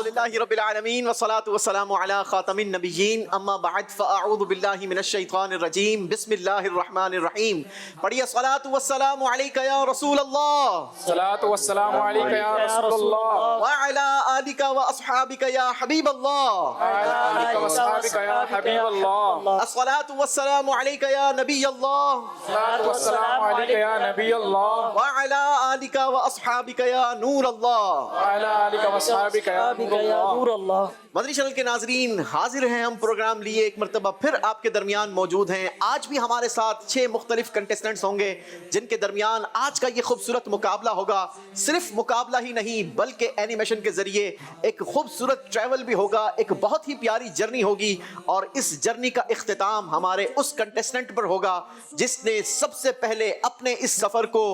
الحمدللہ رب العالمین والصلاة والسلام علی خاتم النبیین اما بعد فاعوذ باللہ من الشیطان الرجیم بسم اللہ الرحمن الرحیم. پڑھیے الصلاة والسلام علیک یا رسول اللہ، الصلاة والسلام علیک یا رسول اللہ، وعلی آلک واصحابک یا حبیب اللہ، وعلی آلک واصحابک یا حبیب اللہ، الصلاة والسلام علیک یا نبی اللہ، الصلاة والسلام علیک یا نبی اللہ، وعلی آلک واصحابک یا نور اللہ، وعلی آلک واصحابک یا نور اللہ۔ مدنی چینل کے ناظرین، حاضر ہیں ہم پروگرام لیے ایک مرتبہ پھر آپ کے درمیان موجود ہیں۔ آج بھی ہمارے ساتھ 6 مختلف کنٹیسٹنٹس ہوں گے جن کے درمیان آج کا یہ خوبصورت مقابلہ ہوگا۔ صرف مقابلہ ہی نہیں بلکہ اینیمیشن کے ذریعے ایک خوبصورت ٹریول بھی ہوگا، ایک بہت ہی پیاری جرنی ہوگی، اور اس جرنی کا اختتام ہمارے اس کنٹیسٹنٹ پر ہوگا جس نے سب سے پہلے اپنے اس سفر کو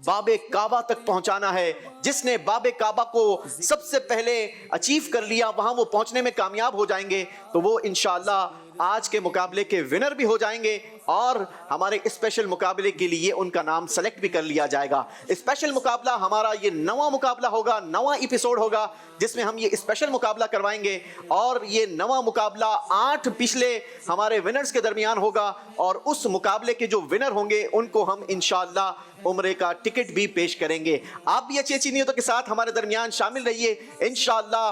باب کعبہ تک پہنچانا ہے، جس نے باب کعبہ کو سب سے پہلے اچیو کر لیا، وہاں وہ پہنچنے میں کامیاب ہو جائیں گے تو وہ انشاءاللہ آج کے مقابلے کے ونر بھی ہو جائیں گے، اور ہمارے اسپیشل مقابلے کے لیے ان کا نام سلیکٹ بھی کر لیا جائے گا۔ اسپیشل مقابلہ ہمارا یہ 9واں مقابلہ ہوگا، 9واں ایپیسوڈ ہوگا جس میں ہم یہ اسپیشل مقابلہ کروائیں گے، اور یہ 9واں مقابلہ 8 پچھلے ہمارے ونرز کے درمیان ہوگا، اور اس مقابلے کے جو ونر ہوں گے ان کو ہم انشاءاللہ عمرے کا ٹکٹ بھی پیش کریں گے۔ آپ بھی اچھی اچھی نیتوں کے ساتھ ہمارے درمیان شامل رہیے، انشاءاللہ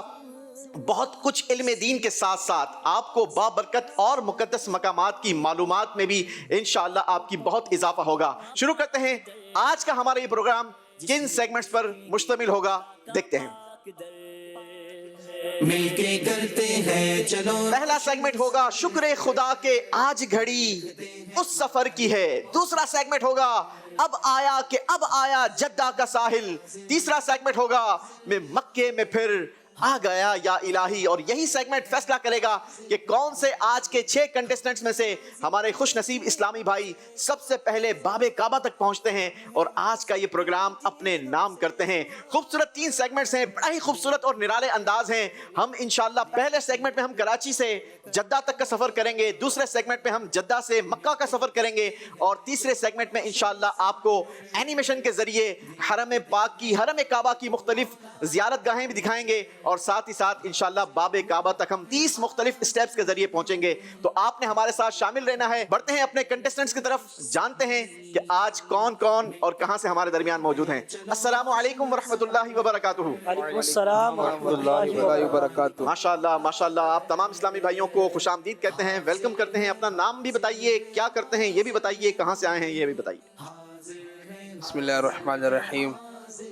بہت کچھ علم دین کے ساتھ ساتھ آپ کو بابرکت اور مقدس مقامات کی معلومات میں بھی انشاءاللہ آپ کی بہت اضافہ ہوگا۔ شروع کرتے ہیں آج کا ہمارا یہ پروگرام کن سیگمنٹس پر مشتمل ہوگا، دیکھتے ہیں۔ مل کے کرتے ہیں چلو۔ پہلا سیگمنٹ ہوگا شکر خدا کے آج گھڑی اس سفر کی ہے۔ دوسرا سیگمنٹ ہوگا اب آیا جدہ کا ساحل۔ تیسرا سیگمنٹ ہوگا میں مکے میں پھر آ گیا یا الہی، اور یہی سیگمنٹ فیصلہ کرے گا کہ کون سے آج کے 6 کنٹیسٹنٹس میں سے ہمارے خوش نصیب اسلامی بھائی سب سے پہلے باب کعبہ تک پہنچتے ہیں اور آج کا یہ پروگرام اپنے نام کرتے ہیں۔ خوبصورت 3 سیگمنٹس ہیں، بڑا ہی خوبصورت اور نرالے انداز ہیں۔ ہم انشاءاللہ پہلے سیگمنٹ میں ہم کراچی سے جدہ تک کا سفر کریں گے، دوسرے سیگمنٹ میں ہم جدہ سے مکہ کا سفر کریں گے، اور تیسرے سیگمنٹ میں انشاءاللہ آپ کو اینیمیشن کے ذریعے حرم پاک کی، حرم کعبہ کی مختلف زیارت گاہیں بھی دکھائیں گے، اور ساتھ ہی ساتھ انشاءاللہ باب کعبہ تک ہم 30 مختلف اسٹیپس کے ذریعے پہنچیں گے۔ تو آپ نے ہمارے ساتھ شامل رہنا ہے۔ بڑھتے ہیں اپنے کنٹیسٹنٹس کی طرف، جانتے ہیں کہ آج کون کون اور کہاں سے ہمارے درمیان موجود ہیں۔ السلام علیکم ورحمۃ اللہ وبرکاتہ۔ وعلیکم السلام ورحمۃ اللہ وبرکاتہ۔ ماشاءاللہ ماشاءاللہ، آپ تمام اسلامی بھائیوں کو خوش آمدید کہتے ہیں، ویلکم کرتے ہیں۔ اپنا نام بھی بتائیے، کیا کرتے ہیں یہ بھی بتائیے، کہاں سے آئے ہیں یہ بھی بتائیے۔ بسم اللہ الرحمن الرحیم۔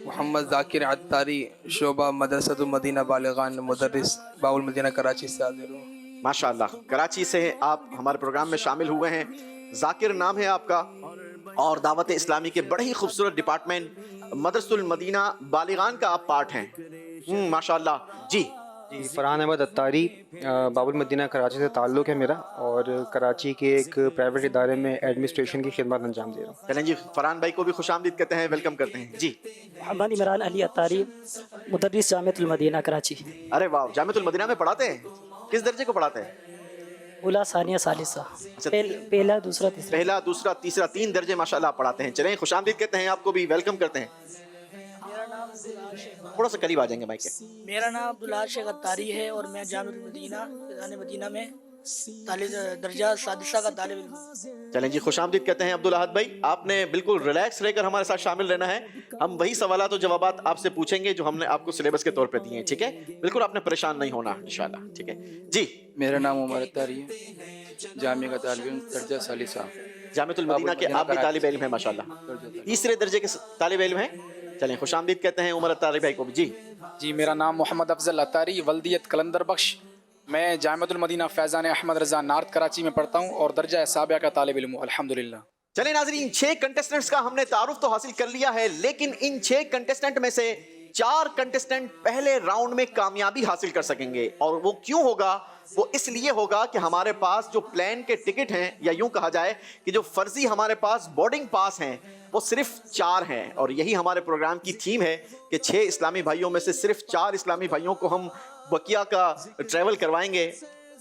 محمد ذاکر عطاری، شعبہ مدرسۃ المدینہ بالغان، مدرس باب المدینہ کراچی سے حاضر ہوں۔ ماشاءاللہ، کراچی سے آپ ہمارے پروگرام میں شامل ہوئے ہیں۔ ذاکر نام ہے آپ کا، اور دعوت اسلامی کے بڑے ہی خوبصورت ڈپارٹمنٹ مدرسۃ المدینہ بالغان کا آپ پارٹ ہیں۔ ماشاءاللہ۔ جی فرحان احمد عطاری، باب المدینہ کراچی سے تعلق ہے میرا، اور کراچی کے ایک پرائیویٹ ادارے میں ایڈمنسٹریشن کی خدمات انجام دے رہا ہوں۔ چلیں جی، فرحان بھائی کو بھی خوش آمدید کہتے ہیں، ویلکم کرتے ہیں۔ جی محمد عمران علی عطاری، مدرس جامعۃ المدینہ کراچی۔ ارے واہ، جامعۃ المدینہ میں پڑھاتے ہیں؟ کس درجے کو پڑھاتے ہیں؟ اولا ثانیہ ثالثہ، پہلا دوسرا تیسرا۔ پہلا دوسرا تیسرا 3 درجے ماشاءاللہ آپ پڑھاتے ہیں۔ چلیں خوش آمدید کہتے ہیں، آپ کو بھی ویلکم کرتے ہیں۔ تھوڑا سا قریب آ جائیں گے مائک کے۔ میرا نام عبداللہ شیخ عطاری ہے، اور میں جامعۃ المدینہ فیضان مدینہ میں درجہ سادسہ کا طالب علم ہوں۔ چلیں جی، خوش آمدید کہتے ہیں عبدالاحد بھائی۔ آپ نے بالکل ریلیکس رہ کر ہمارے ساتھ شامل رہنا ہے۔ ہم وہی سوالات و جوابات آپ سے پوچھیں گے جو ہم نے آپ کو سلیبس کے طور پہ دیے ہیں، ٹھیک ہے؟ بالکل آپ نے پریشان نہیں ہونا انشاءاللہ، ٹھیک ہے جی۔ میرا نام عمر عطاری ہے، جامعہ کا طالب علم، درجہ ثالثہ۔ جامعۃ المدینہ کے آپ بھی طالب علم ہیں ماشاءاللہ، تیسرے درجے کے طالب علم ہیں۔ چلیں خوش آمدید کہتے ہیں عمر عطاری بھائی کو بھی۔ جی جی، میرا نام محمد افضل عطاری، ولدیت کلندر بخش، میں جامعۃ المدینہ فیضان احمد رضا نارتھ کراچی میں پڑھتا ہوں، اور درجہ سابعہ کا طالب علم ہوں الحمدللہ۔ چلیں ناظرین، 6 کنٹیسٹنٹس کا ہم نے تعارف تو حاصل کر لیا ہے، لیکن ان 6 کنٹیسٹنٹ میں سے 4 کنٹیسٹنٹ پہلے راؤنڈ میں کامیابی حاصل کر سکیں گے، اور وہ کیوں ہوگا؟ وہ اس لیے ہوگا کہ ہمارے پاس جو پلین کے ٹکٹ ہیں، یا یوں کہا جائے کہ جو فرضی ہمارے پاس بورڈنگ پاس ہیں، وہ صرف 4 ہیں، اور یہی ہمارے پروگرام کی تھیم ہے کہ 6 اسلامی بھائیوں میں سے صرف 4 اسلامی بھائیوں کو ہم بقیہ کا ٹریول کروائیں گے۔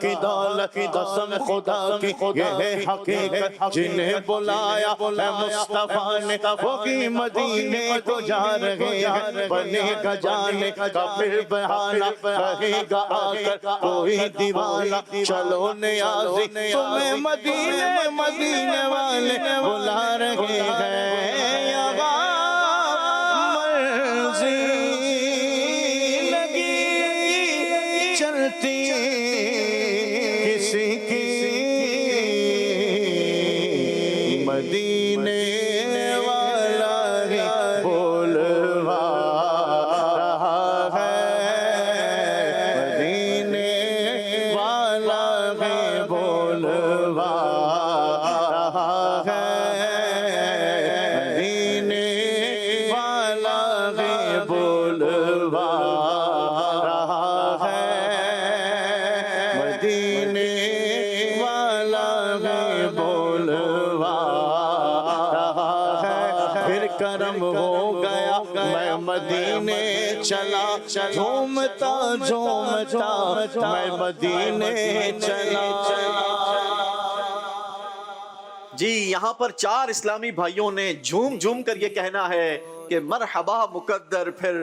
کہ دولت قسم خدا کی یہ ہے حقیقت جنہیں بلایا ہے مصطفیٰ نے وہی مدینے کو جا رہے ہیں بنے گا جانے کا پھر بہانا کہے گا آ کر کوئی دیوانہ چلو نیازی تمہیں مدینے مدینے والے بلا رہے ہیں یہاں مرضی لگی چلتی کسی کی مدینے والا ہی بولوا رہا ہے مدینے والا بھی بولوا رہا ہے مدینے والا بھی بولوا رہا ہے مدینے والا بھی بولوا رہا ہے پھر کرم ہو گیا میں مدینے چلا جھومتا جھومتا میں مدینے چلا جی یہاں پر 4 اسلامی بھائیوں نے جھوم جھوم کر یہ کہنا ہے کہ مرحبا مقدر پھر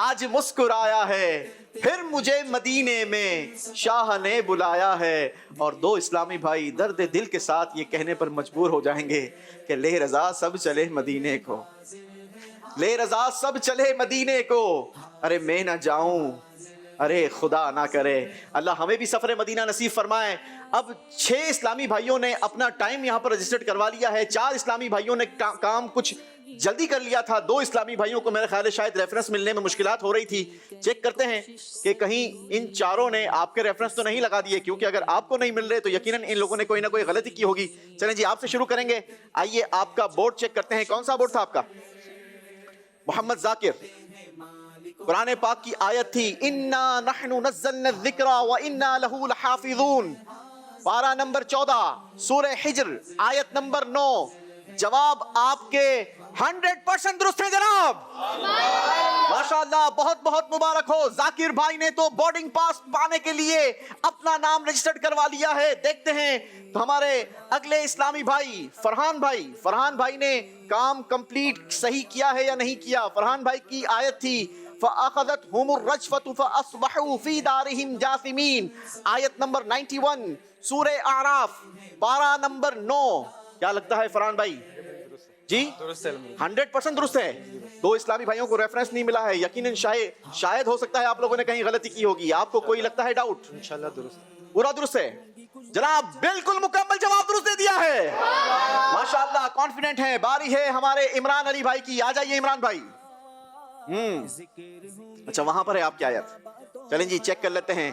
آج مسکرایا ہے پھر مجھے مدینے میں شاہ نے بلایا ہے. اور 2 اسلامی بھائی درد دل کے ساتھ یہ کہنے پر مجبور ہو جائیں گے کہ لے رضا سب چلے مدینے کو لے رضا سب چلے مدینے کو ارے میں نہ جاؤں ارے خدا نہ کرے. اللہ ہمیں بھی سفر مدینہ نصیب فرمائے. اب 6 اسلامی بھائیوں نے اپنا ٹائم یہاں پر رجسٹرڈ کروا لیا ہے. 4 اسلامی بھائیوں نے کام کچھ جلدی کر لیا تھا. 2 اسلامی بھائیوں کو میرے خیال ہے شاید ریفرنس ملنے میں مشکلات ہو رہی تھی. چیک کرتے ہیں کہ کہیں ان چاروں نے آپ کے ریفرنس تو نہیں لگا دیے, کیونکہ اگر آپ کو نہیں مل رہے تو یقیناً ان لوگوں نے کوئی نہ کوئی غلطی کی ہوگی. چلیں جی آپ سے شروع کریں گے. آئیے آپ کا بورڈ چیک کرتے ہیں. کون سا بورڈ تھا آپ کا؟ محمد ذاکر. قرآن پاک کی آیت تھی اِنَّا نَحْنُ نَزَّلْنَا الذِّكْرَ وَإِنَّا لَهُ لَحَافِظُونَ. پارہ نمبر 14 سورہ حجر آیت نمبر 9. جواب آپ کے 100% درست ہے جناب. ماشاءاللہ بہت بہت مبارک ہو. ذاکر بھائی نے تو بورڈنگ پاس پانے کے لیے اپنا نام رجسٹرڈ کروا لیا ہے. دیکھتے ہیں تو ہمارے اگلے اسلامی بھائی فرحان بھائی نے کام کمپلیٹ صحیح کیا ہے یا نہیں کیا. فرحان بھائی کی آیت تھی فَأَخَذَتْهُمُ الرَّجْفَةُ فَأَصْبَحُوا فِي دَارِهِمْ جَاثِمِينَ. آیت نمبر 91 سورہ اعراف پارہ نمبر 9. کیا لگتا ہے فرحان بھائی؟ جی 100% درست ہے. 2 اسلامی بھائیوں کو ریفرنس نہیں ملا ہے. یقیناً شاید ہو سکتا ہے آپ لوگوں نے کہیں غلطی کی ہوگی. آپ کو کوئی لگتا ہے ڈاؤٹ؟ انشاءاللہ درست پورا درست ہے جناب. بالکل مکمل جواب درست دے دیا ہے. ماشاءاللہ کانفیڈنٹ ہیں. باری ہے ہمارے عمران علی بھائی کی. آ جائیے عمران بھائی. اچھا وہاں پر ہے آپ کی آیت. چلیں جی چیک کر لیتے ہیں.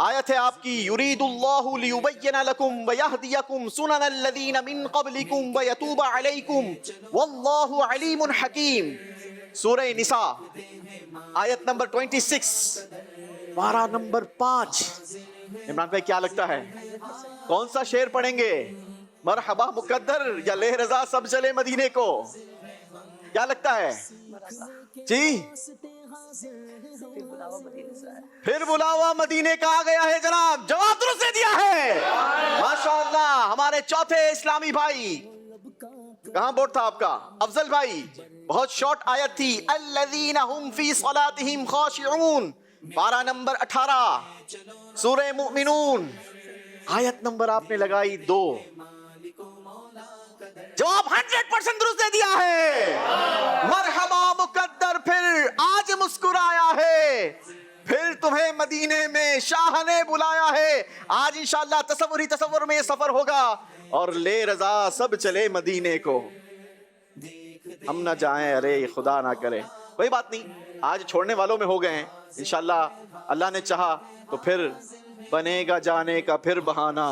آیت ہے آپ کی یرید اللہ لیبین لکم ویہدیکم سنن الذین من قبلکم ویتوب علیکم واللہ علیم حکیم. سورہ نساء آیت نمبر 26 پارہ نمبر 5. عمران بھائی کیا لگتا ہے کون سا شعر پڑھیں گے؟ مرحبا مقدر یا لے رضا سب چلے مدینے کو؟ کیا لگتا ہے جی؟ پھر بلاوا مدینے کا آ گیا ہے جناب. جواب درست دے دیا ہے. ماشاءاللہ ہمارے چوتھے اسلامی بھائی. کہاں بورڈ تھا آپ کا؟ افضل بھائی. بہت شارٹ آیت تھی الذین هم فی صلاتہم خاشعون پارہ نمبر 18 سورہ مؤمنون. آیت نمبر آپ نے لگائی 2. جواب 100% درست دے دیا ہے. مرحبا مقدر پھر آج مسکرایا ہے پھر تمہیں مدینے میں شاہ نے بلایا ہے. آج انشاءاللہ تصور میں یہ سفر ہوگا اور لے رضا سب چلے مدینے کو. ہم نہ جائیں ارے خدا نہ کرے. کوئی بات نہیں آج چھوڑنے والوں میں ہو گئے ہیں. انشاءاللہ اللہ نے چاہا تو پھر بنے گا جانے کا پھر بہانہ.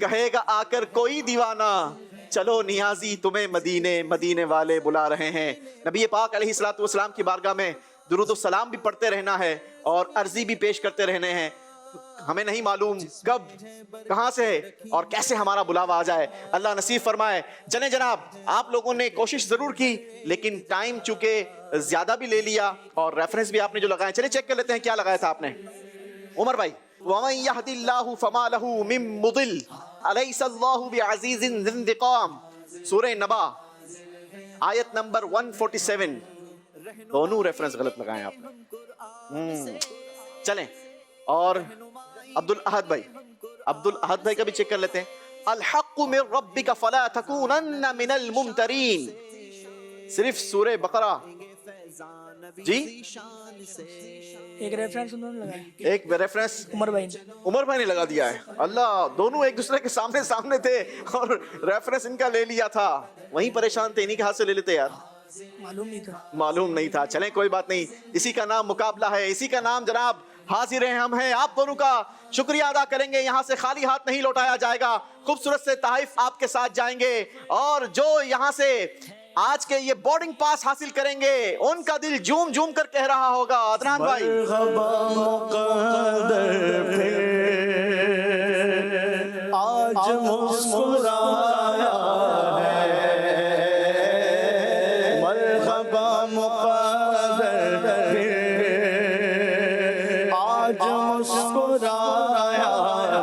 کہے گا آ کر کوئی دیوانہ چلو نیازی تمہیں مدینے والے بلا رہے ہیں. نبی پاک علیہ الصلوۃ والسلام کی بارگاہ میں درود و سلام بھی پڑھتے رہنا ہے اور عرضی بھی پیش کرتے رہنے ہیں. ہمیں نہیں معلوم کب کہاں سے اور کیسے ہمارا بلاوا آ جائے. اللہ نصیب فرمائے. چلیں جناب آپ لوگوں نے کوشش ضرور کی لیکن ٹائم چونکہ زیادہ بھی لے لیا اور ریفرنس بھی آپ نے جو لگائے. چلیں چیک کر لیتے ہیں کیا لگایا تھا آپ نے. عمر بھائی ومن يهد الله فما له من مضل أليس الله بعزيز ذي انتقام. سورہ نبا آیت نمبر 147. دونوں ریفرنس غلط لگائے آپ نے. چلیں اور عبد الاحد بھائی کا بھی چیک کر لیتے ہیں. الحق من ربک فلا تکونن من الممترین. صرف سورہ بقرہ جی ایک ریفرنس انہوں نے لگایا, ایک ریفرنس عمر بھائی نے لگا دیا ہے. اللہ, دونوں ایک دوسرے کے سامنے تھے اور ریفرنس ان کا لے لیا تھا. وہیں پریشان تھے, انہی کے ہاتھ سے لے لیتے یار, معلوم نہیں تھا. چلیں کوئی بات نہیں, اسی کا نام مقابلہ ہے, اسی کا نام جناب حاضر ہیں ہم ہیں. آپ دونوں کا شکریہ ادا کریں گے, یہاں سے خالی ہاتھ نہیں لوٹایا جائے گا. خوبصورت سے تحائف آپ کے ساتھ جائیں گے اور جو یہاں سے آج کے یہ بورڈنگ پاس حاصل کریں گے ان کا دل جھوم جھوم کر کہہ رہا ہوگا عدنان بھائی. مرحبا مقدر پھر آج مسکرایا ہے. مرحبا مقدر پھر آج مسکرایا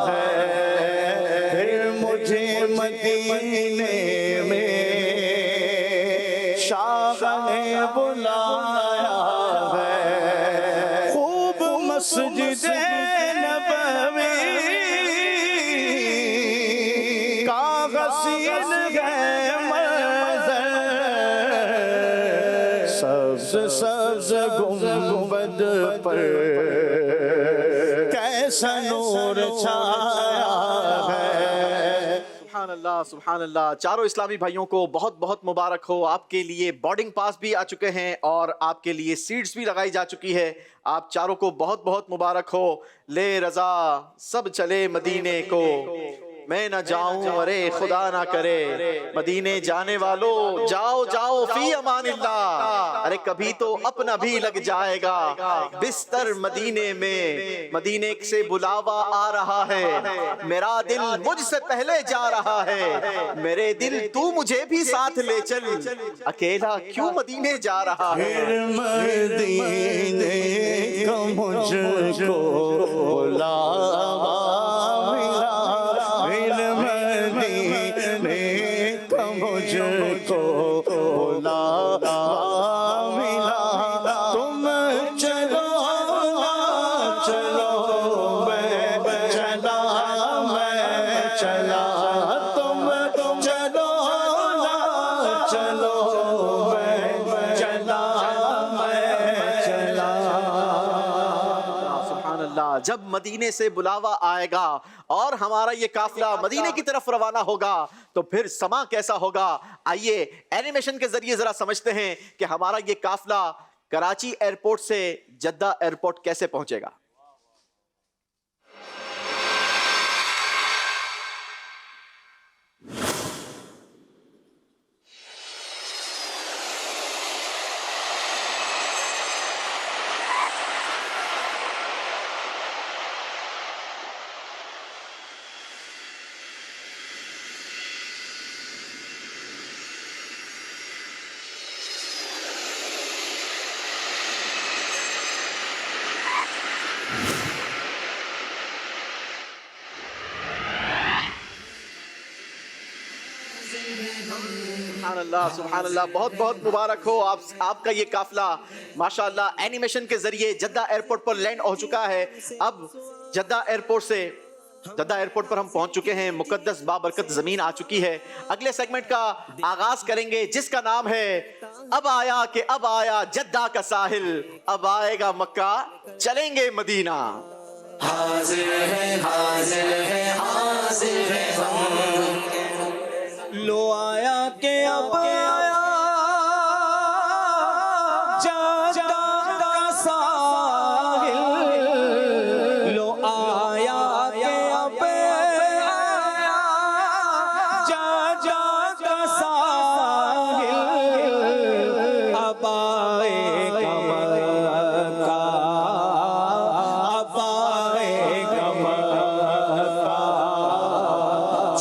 ہے. پھر مجھے مدینے میں شاہ نے بلایا ہے. خوب مسجد نبوی کا غسیل ہے منظر. سبز گنبد پر کیسا نور چھایا ہے. سبحان اللہ سبحان اللہ. چاروں اسلامی بھائیوں کو بہت بہت مبارک ہو. آپ کے لیے بورڈنگ پاس بھی آ چکے ہیں اور آپ کے لیے سیٹس بھی لگائی جا چکی ہے. آپ چاروں کو بہت بہت مبارک ہو. لے رضا سب چلے مدینے کو, میں نہ جاؤں ارے خدا نہ کرے. مدینے جانے والو جاؤ جاؤ فی امان اللہ. ارے کبھی تو اپنا بھی لگ جائے گا بستر مدینے میں. مدینے سے بلاوا آ رہا ہے, میرا دل مجھ سے پہلے جا رہا ہے. میرے دل تو مجھے بھی ساتھ لے چل, اکیلا کیوں مدینے جا رہا ہے. مدینے کا مجھ کو بلاوا ملا. مدینے کا مجھ کو بلاوا ملا. تم چلو چلو میں چلا تم چلو چلو میں چلا. سبحان اللہ. جب مدینے سے بلاوا آئے گا اور ہمارا یہ قافلہ مدینے کی طرف روانہ ہوگا تو پھر سما کیسا ہوگا. آئیے اینیمیشن کے ذریعے ذرا سمجھتے ہیں کہ ہمارا یہ قافلہ کراچی ایئرپورٹ سے جدہ ایئرپورٹ کیسے پہنچے گا. سبحان اللہ سبحان اللہ. بہت بہت مبارک ہو. آپ کا یہ قافلہ ماشاءاللہ اینیمیشن کے ذریعے جدہ ایئرپورٹ پر لینڈ ہو چکا ہے. اب جدہ ایئرپورٹ پر ہم پہنچ چکے ہیں. مقدس بابرکت زمین آ چکی ہے. اگلے سیگمنٹ کا آغاز کریں گے جس کا نام ہے اب آیا جدہ کا ساحل, اب آئے گا مکہ چلیں گے مدینہ. حاضر ہے حاضر ہے حاضر ہے ہم. لو آیا کہ اب آیا جدہ کا ساحل. لو آیا کہ اب آیا جدہ کا ساحل. اب آئے گا مکہ, اب آئے گا مکہ.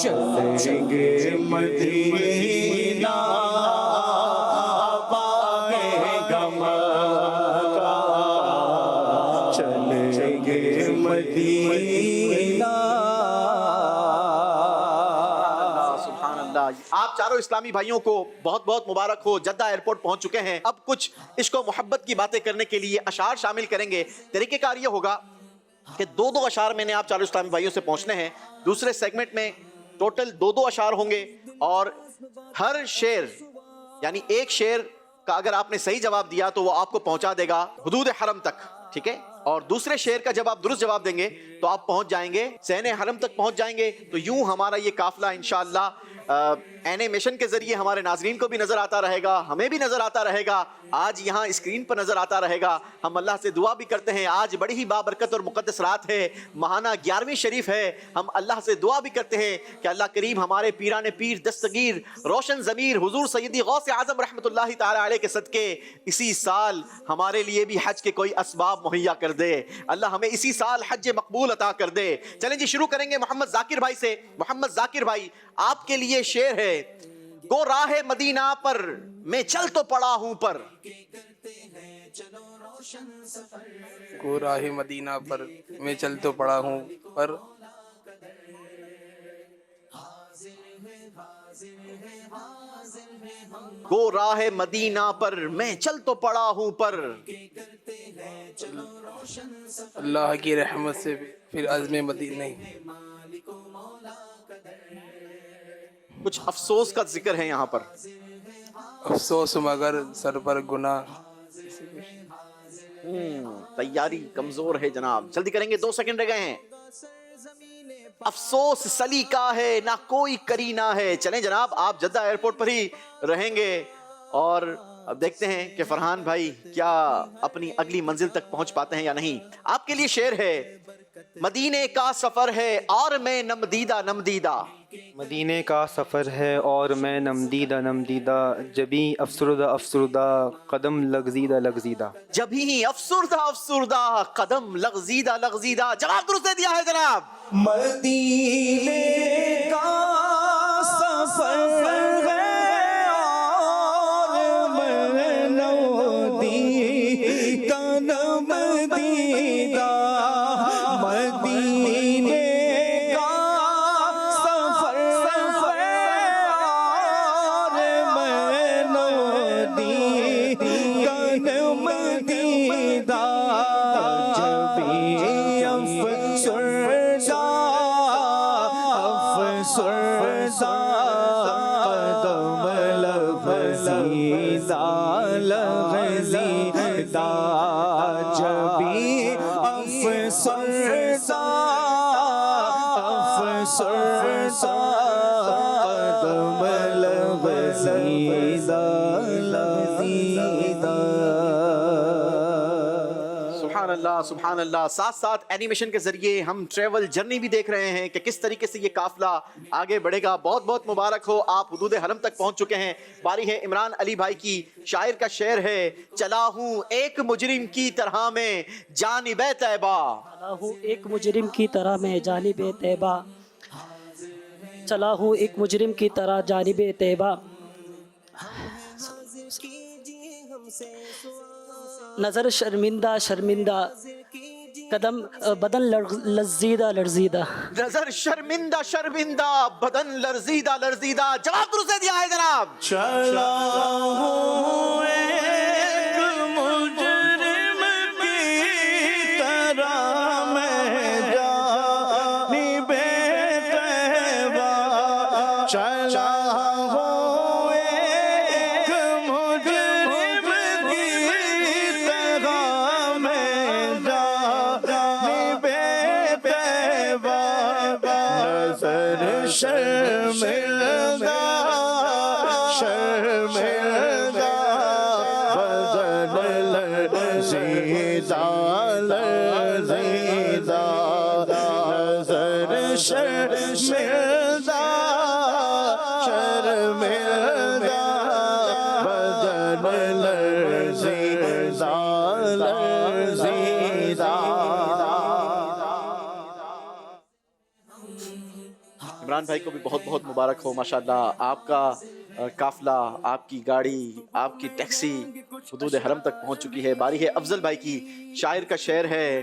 چلیں گے مدینہ, اب آئے گا مکہ. چلیں گے مدینہ سبحان اللہ. آپ چاروں اسلامی بھائیوں کو بہت بہت مبارک ہو. جدہ ایئرپورٹ پہنچ چکے ہیں. اب کچھ عشق و محبت کی باتیں کرنے کے لیے اشعار شامل کریں گے. طریقہ کار یہ ہوگا کہ دو دو اشعار میں نے آپ چاروں اسلامی بھائیوں سے پہنچنے ہیں. دوسرے سیگمنٹ میں ٹوٹل دو دو اشعار ہوں گے اور ہر شعر یعنی ایک شعر کا اگر آپ نے صحیح جواب دیا تو وہ آپ کو پہنچا دے گا حدود حرم تک. ٹھیک ہے. اور دوسرے شعر کا جب آپ درست جواب دیں گے تو آپ پہنچ جائیں گے صحن حرم تک پہنچ جائیں گے. تو یوں ہمارا یہ قافلہ انشاءاللہ اینیمیشن کے ذریعے ہمارے ناظرین کو بھی نظر آتا رہے گا, ہمیں بھی نظر آتا رہے گا, آج یہاں اسکرین پر نظر آتا رہے گا. ہم اللہ سے دعا بھی کرتے ہیں, آج بڑی ہی بابرکت اور مقدس رات ہے, ماہانہ 11ویں شریف ہے. ہم اللہ سے دعا بھی کرتے ہیں کہ اللہ کریم ہمارے پیران پیر دستگیر روشن ضمیر حضور سیدی غوث اعظم رحمۃ اللہ تعالی علیہ کے صدقے اسی سال ہمارے لیے بھی حج کے کوئی اسباب مہیا کر دے. اللہ ہمیں اسی سال حج مقبول عطا کر دے. چلیں جی شروع کریں گے محمد ذاکر بھائی سے. محمد ذاکر بھائی آپ کے لیے شعر ہے. گو راہ مدینہ پر میں چل تو پڑا ہوں پر, کو راہ مدینہ پر میں چل تو پڑا ہوں پر, گو راہ مدینہ پر میں چل تو پڑا ہوں پر, اللہ کی رحمت سے پھر عزم مدینہ نہیں. کچھ افسوس کا ذکر ہے یہاں پر. افسوس مگر سر پر گناہ. تیاری کمزور ہے جناب, جلدی کریں گے, 2 سیکنڈ رہ گئے ہیں. افسوس سلیقہ ہے نہ کوئی کرینہ ہے. چلیں جناب آپ جدہ ایئرپورٹ پر ہی رہیں گے اور اب دیکھتے ہیں کہ فرحان بھائی کیا اپنی اگلی منزل تک پہنچ پاتے ہیں یا نہیں. آپ کے لیے شعر ہے. مدینے کا سفر ہے اور میں نمدیدہ نمدیدہ, مدینے کا سفر ہے اور میں نمدیدہ نمدیدہ, جبھی افسردہ افسردہ قدم لغزیدہ لغزیدہ. جبھی افسردہ افسردہ قدم لغزیدہ لغزیدہ. جواب درست دے دیا ہے جناب. مدینے کا سفر ہے اور میں نمدیدہ نمدیدہ. مدینے کا سفر ہے اور میں نمدیدہ نمدیدہ. جبھی افسردہ افسردہ قدم لغزیدہ لغزیدہ. جبھی افسردہ افسردہ قدم لغزیدہ لغزیدہ. سبحان اللہ سبحان اللہ. ساتھ ساتھ اینیمیشن کے ذریعے ہم ٹریول جرنی بھی دیکھ رہے ہیں کہ کس طریقے سے یہ قافلہ آگے بڑھے گا. بہت بہت مبارک ہو, آپ حدود حرم تک پہنچ چکے ہیں. باری ہے عمران علی بھائی کی. شاعر کا شعر ہے. چلا ہوں ایک مجرم کی طرح میں جانب طیبہ, چلا ہوں ایک مجرم کی طرح میں جانب طیبہ, چلا ہوں ایک مجرم کی طرح جانب طیبہ. نظر شرمندہ شرمندہ قدم بدن لرزیدہ لرزیدہ. نظر شرمندہ شرمندہ بدن لرزیدہ لرزیدہ. جواب درست دے دیا ہے جناب. چلا ہوں ایک مجرم کی طرح میں جانب طیبہ. چلا ہوں ایک مجرم کی طرح میں جانب طیبہ. نظر شرمندہ شرمندہ بدن لرزیدہ لرزیدہ. نظر شرمندہ شرمندہ بدن لرزیدہ لرزیدہ. عمران بھائی کو بھی بہت بہت مبارک ہو. ماشاءاللہ آپ کا قافلہ, آپ کی گاڑی, آپ کی ٹیکسی حدود حرم تک پہنچ چکی ہے. باری ہے افضل بھائی کی. شاعر کا شعر ہے.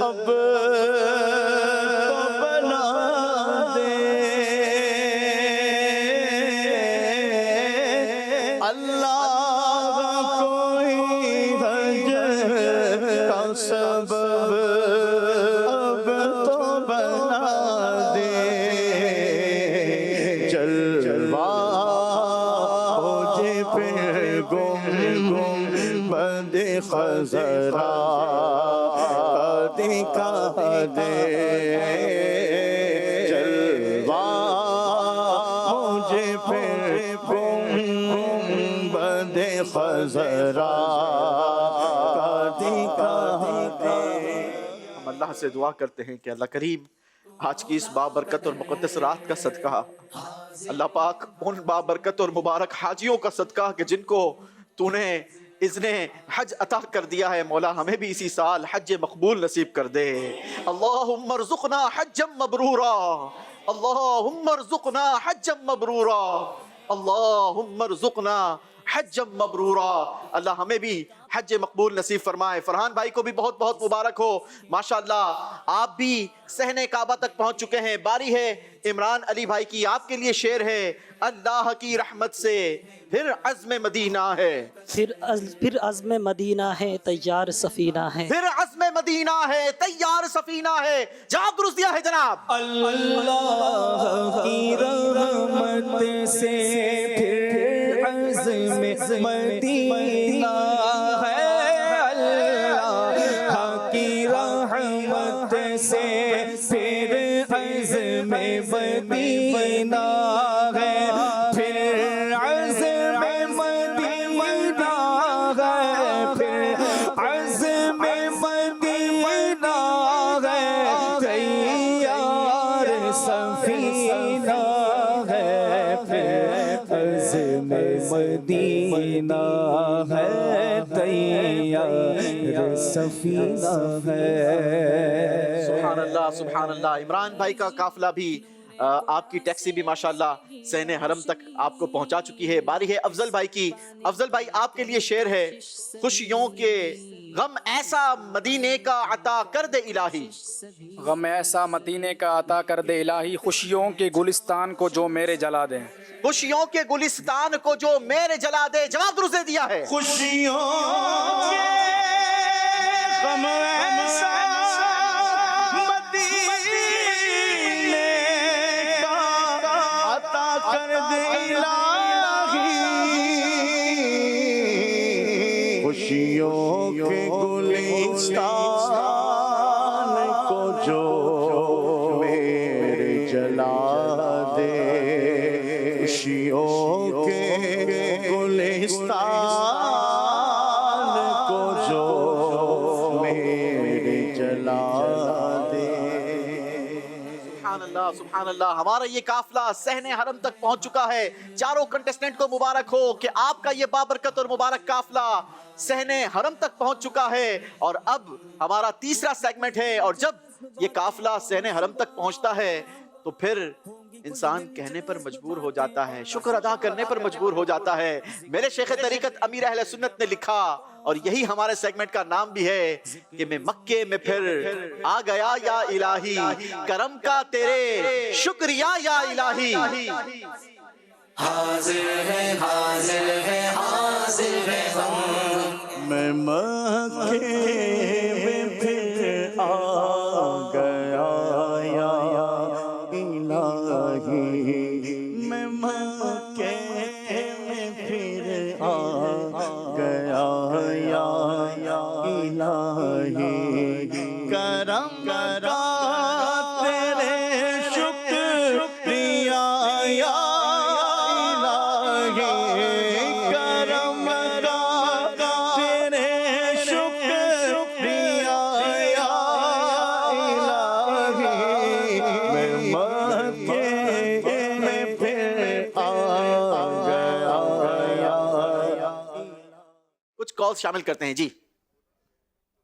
اب تو بنا دے اللہ کوئی حج کا سبب اب تو بنا دے جلوہ ہو جے پھر گم بند خزرا دکھا دے جلوہ مجھے پھر بند خزرا دکھا دے. ہم اللہ سے دعا کرتے ہیں کہ اللہ کریم آج کی اس بابرکت اور مقدس رات کا صدقہ اللہ پاک ان بابرکت اور مبارک حاجیوں کا صدقہ کہ جن کو تو نے اذن حج عطا کر دیا ہے، مولا ہمیں بھی اسی سال حج مقبول نصیب کر دے. اللہم ارزقنا حجا مبرورا، اللہم ارزقنا حجا مبرورا، اللہم ارزقنا حجا مبرورا. اللہ ہمیں بھی حج مقبول نصیب فرمائے. فرحان بھائی کو بھی بہت بہت مبارک ہو، ماشاءاللہ آپ بھی صحن کعبہ تک پہنچ چکے ہیں. باری ہے عمران علی بھائی کی، آپ کے لیے شعر ہے. اللہ کی رحمت سے پھر عزم مدینہ ہے، پھر عزم مدینہ ہے تیار سفینہ ہے، پھر عزم مدینہ ہے تیار سفینہ ہے. جواب درست دیا ہے جناب. اللہ کی رحمت سے پھر عزم مدینہ ہے، اللہ کی رحمت سے پھر عزم مدینہ ہے، پھر عزم مدینہ ہے، پھر عزم مدینہ ہے، تیار سفینہ ہے، پھر عزم مدینہ ہے، تیار سفینہ ہے. سبحان اللہ سبحان اللہ. عمران بھائی کا قافلہ بھی آپ کی ٹیکسی بھی ماشاءاللہ صحن حرم تک آپ کو پہنچا چکی ہے. باری ہے افضل بھائی کی. افضل بھائی آپ کے لیے شعر ہے. خوشیوں کے غم ایسا مدینے کا عطا کر دے الہی، غم ایسا مدینے کا عطا کر دے الہی، خوشیوں کے گلستان کو جو میرے جلا دیں، خوشیوں کے گلستان کو جو میرے جلا دے. جواب درست دے دیا ہے. خوشیوں کے غم ایسا مدینے کا عطا کر دے الہی، خوشیوں کے گلستان کو جو میرے جلا دے، خوشیوں کے گلستان کو جو میرے جلا دے. سبحان اللہ سبحان اللہ. ہمارا یہ قافلہ صحن حرم تک پہنچ چکا ہے. چاروں کنٹسٹنٹ کو مبارک ہو کہ آپ کا یہ بابرکت اور مبارک قافلہ صحن حرم تک پہنچ چکا ہے. اور اب ہمارا تیسرا سیگمنٹ ہے. اور جب یہ قافلہ صحن حرم تک پہنچتا ہے تو پھر انسان کہنے پر مجبور ہو جاتا ہے، شکر ادا کرنے پر مجبور ہو جاتا ہے. میرے شیخ طریقت امیر اہل سنت نے لکھا، اور یہی ہمارے سیگمنٹ کا نام بھی ہے کہ میں مکے میں پھر آ گیا یا الہی، کرم کا تیرے شکریہ یا الہی. حاضر ہے حاضر ہے حاضر ہے ہم، میں مکے میں پھر آ گیا یا الہی، میں مکے میں پھر آ گیا یا الہی، کرم کرا تیرے شکریہ یا الہی، کرم کرا تیرے شکریہ یا الہی، میں مکے میں پھر آ گیا. کچھ کالز شامل کرتے ہیں جی.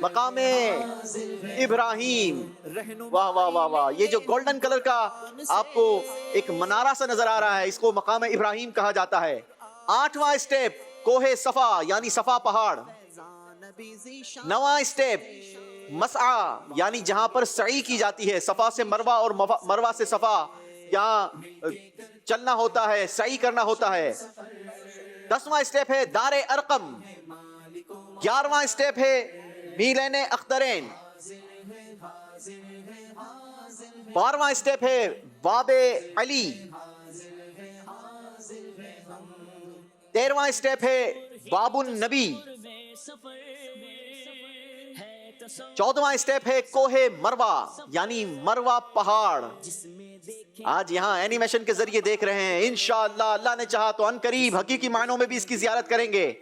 مقام ابراہیم. واہ واہ واہ واہ. یہ جو گولڈن کلر کا آپ کو ایک منارہ سا نظر آ رہا ہے اس کو مقام ابراہیم کہا جاتا ہے. 8واں اسٹیپ کوہ صفا یعنی صفا پہاڑ. 9واں اسٹیپ مسعی یعنی جہاں پر سعی کی جاتی ہے, صفا سے مروہ اور مروہ سے صفا, یہاں چلنا ہوتا ہے, سعی کرنا ہوتا ہے. 10واں اسٹیپ ہے دار ارقم. 11واں اسٹیپ ہے میلین اخترین. 12واں اسٹیپ ہے باب علی. 13واں اسٹیپ ہے باب النبی. 14واں اسٹیپ ہے کوہ مروہ یعنی مروہ پہاڑ. آج یہاں اینیمیشن کے ذریعے دیکھ رہے ہیں, انشاءاللہ اللہ نے چاہا تو ان قریب حقیقی معنوں میں بھی اس کی زیارت کریں گے.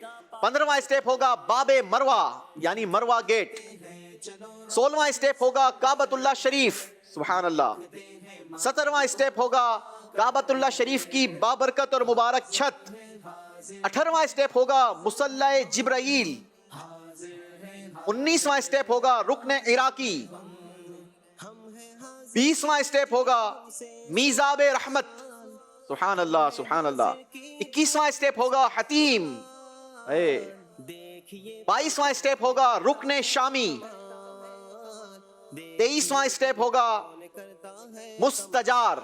15واں اسٹیپ ہوگا باب مروہ یعنی مروہ گیٹ. 16واں اسٹیپ ہوگا کعبۃ اللہ شریف. سبحان اللہ. 17واں اسٹیپ ہوگا کعبۃ اللہ شریف کی بابرکت اور مبارک چھت. 18واں اسٹیپ ہوگا مصلی جبرائیل. 19واں اسٹیپ ہوگا رکن عراقی. 20واں اسٹیپ ہوگا میزاب رحمت. سبحان اللہ سبحان اللہ. 21واں اسٹیپ ہوگا حتیم. 22واں اسٹیپ ہوگا رکن شامی. 23واں اسٹیپ ہوگا مستجار.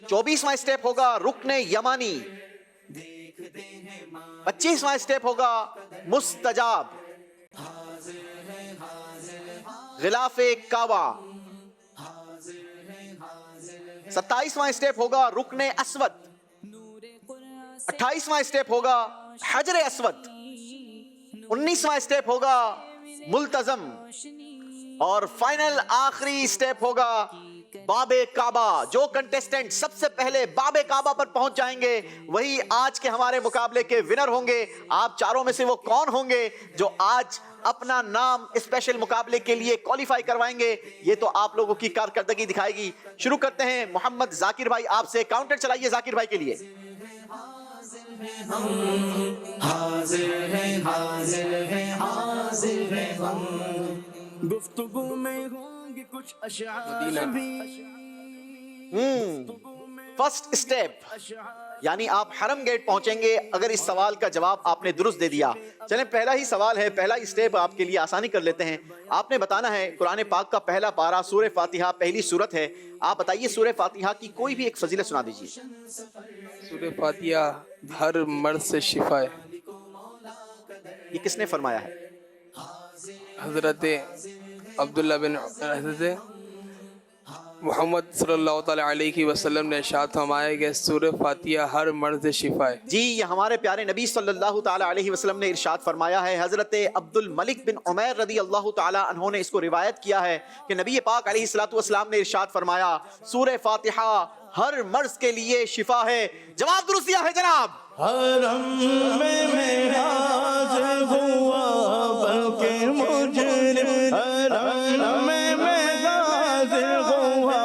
24واں اسٹیپ ہوگا رکن یمانی. 25واں اسٹیپ ہوگا مستجاب غلاف کعبہ. 27واں اسٹیپ ہوگا رکن اسود. 28واں اسٹیپ ہوگا حجر اسود. 19واں اسٹیپ ہوگا ملتزم. اور فائنل آخری اسٹیپ ہوگا باب کعبہ. جو کنٹیسٹنٹ سب سے پہلے باب کعبہ پر پہنچ جائیں گے وہی آج کے ہمارے مقابلے کے ونر ہوں گے. آپ چاروں میں سے وہ کون ہوں گے جو آج اپنا نام اسپیشل مقابلے کے لیے کوالیفائی کروائیں گے, یہ تو آپ لوگوں کی کارکردگی دکھائے گی. شروع کرتے ہیں محمد ذاکر بھائی, آپ سے کاؤنٹر چلائیے ذاکر بھائی کے لیے. گفتگو میں ہوں گے کچھ اشعار بھی. فرسٹ اسٹیپ یعنی آپ حرم گیٹ پہنچیں گے اگر اس سوال کا جواب آپ نے درست دے دیا. چلیں پہلا ہی سوال ہے, پہلا اسٹیپ آپ کے لیے آسانی کر لیتے ہیں. آپ نے بتانا ہے قرآن پاک کا پہلا پارہ سورہ فاتحہ پہلی سورت ہے. آپ بتائیے سورہ فاتحہ کی کوئی بھی ایک فضیلت سنا دیجیے. سورہ فاتحہ ہر مرض سے شفا ہے. یہ کس نے فرمایا ہے؟ حضرت عبداللہ بن حضرت محمد صلی اللہ تعالیٰ علیہ وسلم نے ارشاد فرمایا کہ سورہ فاتحہ ہر مرض سے شفا ہے. جی یہ ہمارے پیارے نبی صلی اللہ تعالیٰ علیہ وسلم نے ارشاد فرمایا ہے. حضرت عبد الملک بن عمیر رضی اللہ تعالیٰ عنہ نے اس کو روایت کیا ہے کہ نبی پاک علیہ السلام نے ارشاد فرمایا سورہ فاتحہ ہر مرض کے لیے شفا ہے. جواب درست دیا ہے جناب. حرم میں حاضر ہوا بلکہ مجرم. حرم میں حاضر ہوا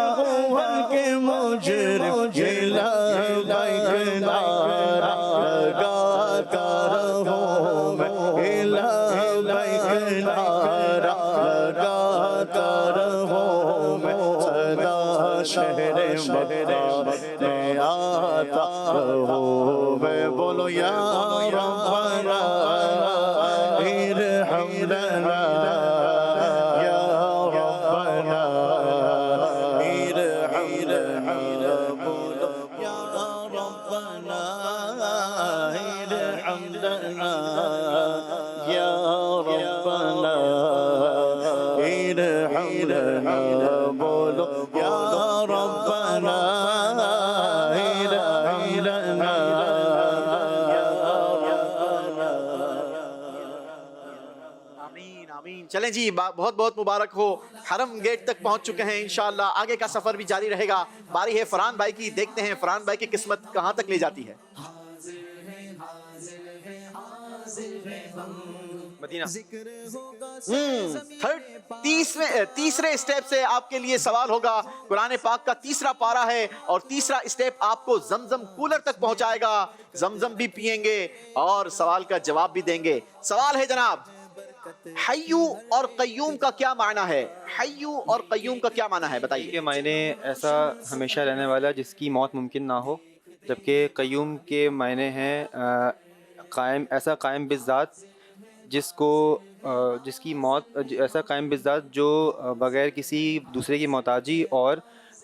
بلکہ مجرم. یہ لبیک نعرہ لگاتا رہوں میں. یہ لبیک نعرہ لگاتا رہوں میں. صدا شہر مکہ میں آتا رہوں میں. بولو یا ربنا ارحم لنا یا ربنا ارحم لنا. بولو یا ربنا ارحم لنا یا ربنا ارحم لنا. بولو یا ربنا ارحم لنا. چلیں جی بہت بہت مبارک ہو. حرم گیٹ تک پہنچ چکے ہیں. انشاءاللہ آگے کا سفر بھی جاری رہے گا. باری ہے فرحان بھائی کی, دیکھتے ہیں فرحان بھائی کی قسمت کہاں تک لے جاتی ہے. مدینہ. تیسرے اسٹیپ سے آپ کے لیے سوال ہوگا. قرآن پاک کا تیسرا پارہ ہے اور تیسرا اسٹیپ آپ کو زمزم کولر تک پہنچائے گا. زمزم بھی پیئیں گے اور سوال کا جواب بھی دیں گے. سوال ہے جناب, حیو اور قیوم کا کیا معنی ہے؟ حیو اور قیوم کا کیا معنی ہے بتائیے. کے معنی ایسا ہمیشہ رہنے والا جس کی موت ممکن نہ ہو, جبکہ قیوم کے معنی ہیں قائم, ایسا قائم بالذات جس کو جس کی موت, ایسا قائم بالذات جو بغیر کسی دوسرے کی محتاجی اور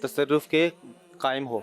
تصرف کے قائم ہو,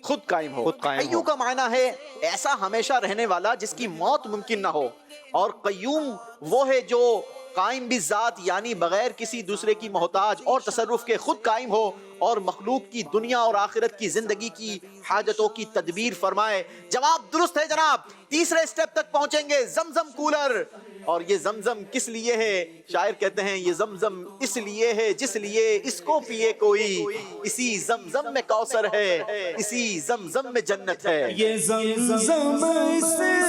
خود قائم ہو. حیو کا معنی ہے ایسا ہمیشہ رہنے والا جس کی موت ممکن نہ ہو, اور قیوم وہ ہے جو قائم بھی ذات یعنی بغیر کسی دوسرے کی محتاج اور تصرف کے خود قائم ہو اور مخلوق کی دنیا اور آخرت کی زندگی کی حاجتوں کی تدبیر فرمائے. جواب درست ہے جناب. تیسرے اسٹیپ تک پہنچیں گے, زمزم کولر. اور یہ زمزم کس لیے ہے؟ شاعر کہتے ہیں یہ زمزم اس لیے ہے جس لیے اس کو پیے کوئی, اسی زمزم میں کوثر ہے, اسی زمزم میں جنت ہے. یہ زمزم اس میں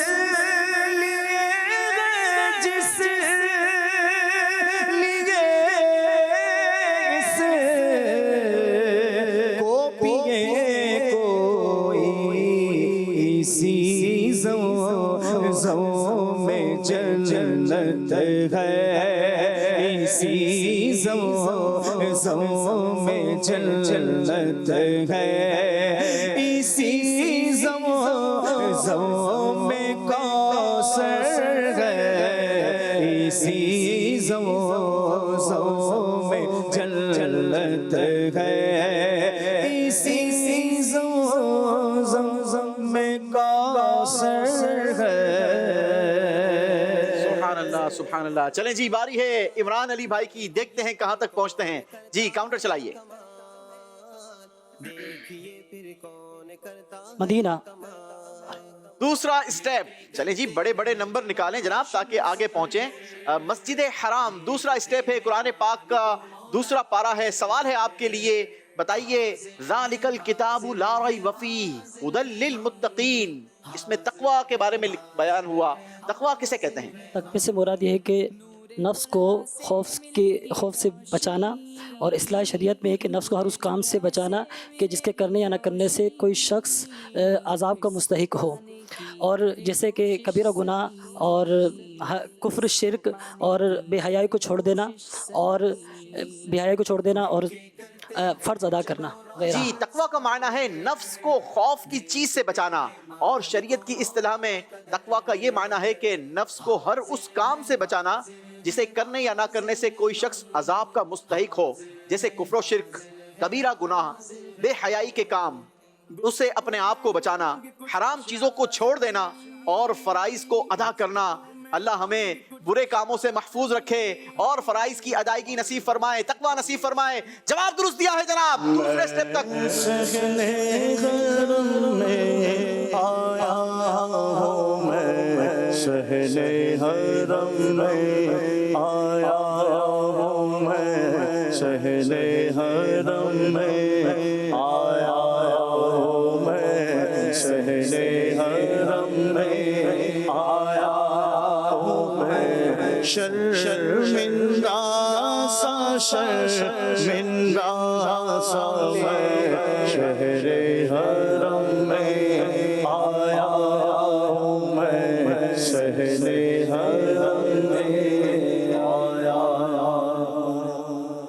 جنت ہے, اسی زموں میں کوثر ہے, اسی زموں میں جنت ہے, اسی زمزم میں کوثر ہے. سبحان اللہ. چلیں جی, باری ہے عمران علی بھائی کی. دیکھتے ہیں کہاں تک پہنچتے ہیں. جی کاؤنٹر چلائیے. مدینہ. دوسرا اسٹیپ. چلیں جی, بڑے بڑے نمبر نکالیں جناب تاکہ آگے پہنچیں. مسجد حرام دوسرا اسٹیپ ہے. قرآن پاک کا دوسرا پارہ ہے. سوال ہے آپ کے لیے, بتائیے ذالک الکتاب لا ریب فیہ ھدی للمتقین. اس میں تقوی کے بارے میں بیان ہوا. تقوی کسے کہتے ہیں؟ تقوی سے مراد یہ ہے کہ نفس کو خوف سے بچانا, اور اصلاح شریعت میں ہے کہ نفس کو ہر اس کام سے بچانا کہ جس کے کرنے یا نہ کرنے سے کوئی شخص عذاب کا مستحق ہو. اور جیسے کہ کبیرہ گناہ اور کفر شرک اور بے حیائی کو چھوڑ دینا اور فرض ادا کرنا. جی, تقوی کا معنی ہے نفس کو خوف کی چیز سے بچانا, اور شریعت کی اصطلاح میں تقوی کا یہ معنی ہے کہ نفس کو ہر اس کام سے بچانا جسے کرنے یا نہ کرنے سے کوئی شخص عذاب کا مستحق ہو, جیسے کفر و شرک, کبیرہ گناہ, بے حیائی کے کام, اس سے اپنے آپ کو بچانا, حرام چیزوں کو چھوڑ دینا اور فرائض کو ادا کرنا. اللہ ہمیں برے کاموں سے محفوظ رکھے اور فرائض کی ادائیگی نصیب فرمائے, تقوی نصیب فرمائے. جواب درست دیا ہے جناب. دوسرے اسٹیپ تک. شہنے حرم میں آیا ہوں میں, شہنے حرم میں آیا ہوں میں, شہنے حرم میں آیا ہوں میں. شرمندہ سا شرمندہ سا میں شہر حرم میں آیا ہوں میں, شہر حرم میں آیا.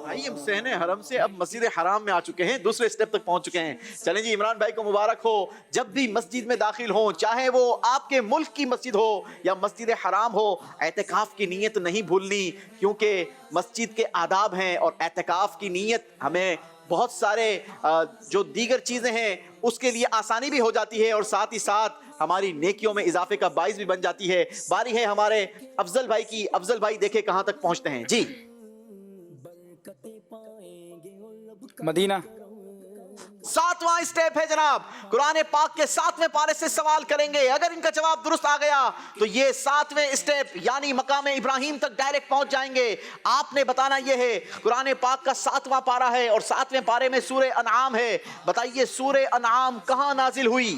آئیے ہم صحن حرم سے اب مسجد حرام میں آ چکے ہیں, دوسرے اسٹیپ تک پہنچ چکے ہیں. چلیں جی, عمران بھائی کو مبارک ہو. جب بھی مسجد میں داخل ہوں, چاہے وہ آپ کے ملک کی مسجد ہو یا مسجد حرام ہو, اعتکاف کی نیت نہیں بھولنی, کیونکہ مسجد کے آداب ہیں اور اعتکاف کی نیت ہمیں بہت سارے جو دیگر چیزیں ہیں اس کے لیے آسانی بھی ہو جاتی ہے اور ساتھ ہی ساتھ ہماری نیکیوں میں اضافے کا باعث بھی بن جاتی ہے. باری ہے ہمارے افضل بھائی کی. افضل بھائی دیکھیں کہاں تک پہنچتے ہیں. جی مدینہ. ساتواں اسٹیپ ہے جناب. قرآن پاک کے 7ویں پارے سے سوال کریں گے. اگر ان کا جواب درست آ گیا تو یہ 7ویں اسٹیپ یعنی مقام ابراہیم تک ڈائریکٹ پہنچ جائیں گے. آپ نے بتانا یہ ہے قرآن پاک کا 7واں پارہ ہے اور 7ویں پارے میں سورہ انعام ہے. بتائیے سورہ انعام کہاں نازل ہوئی؟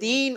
3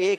1,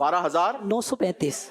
12,935।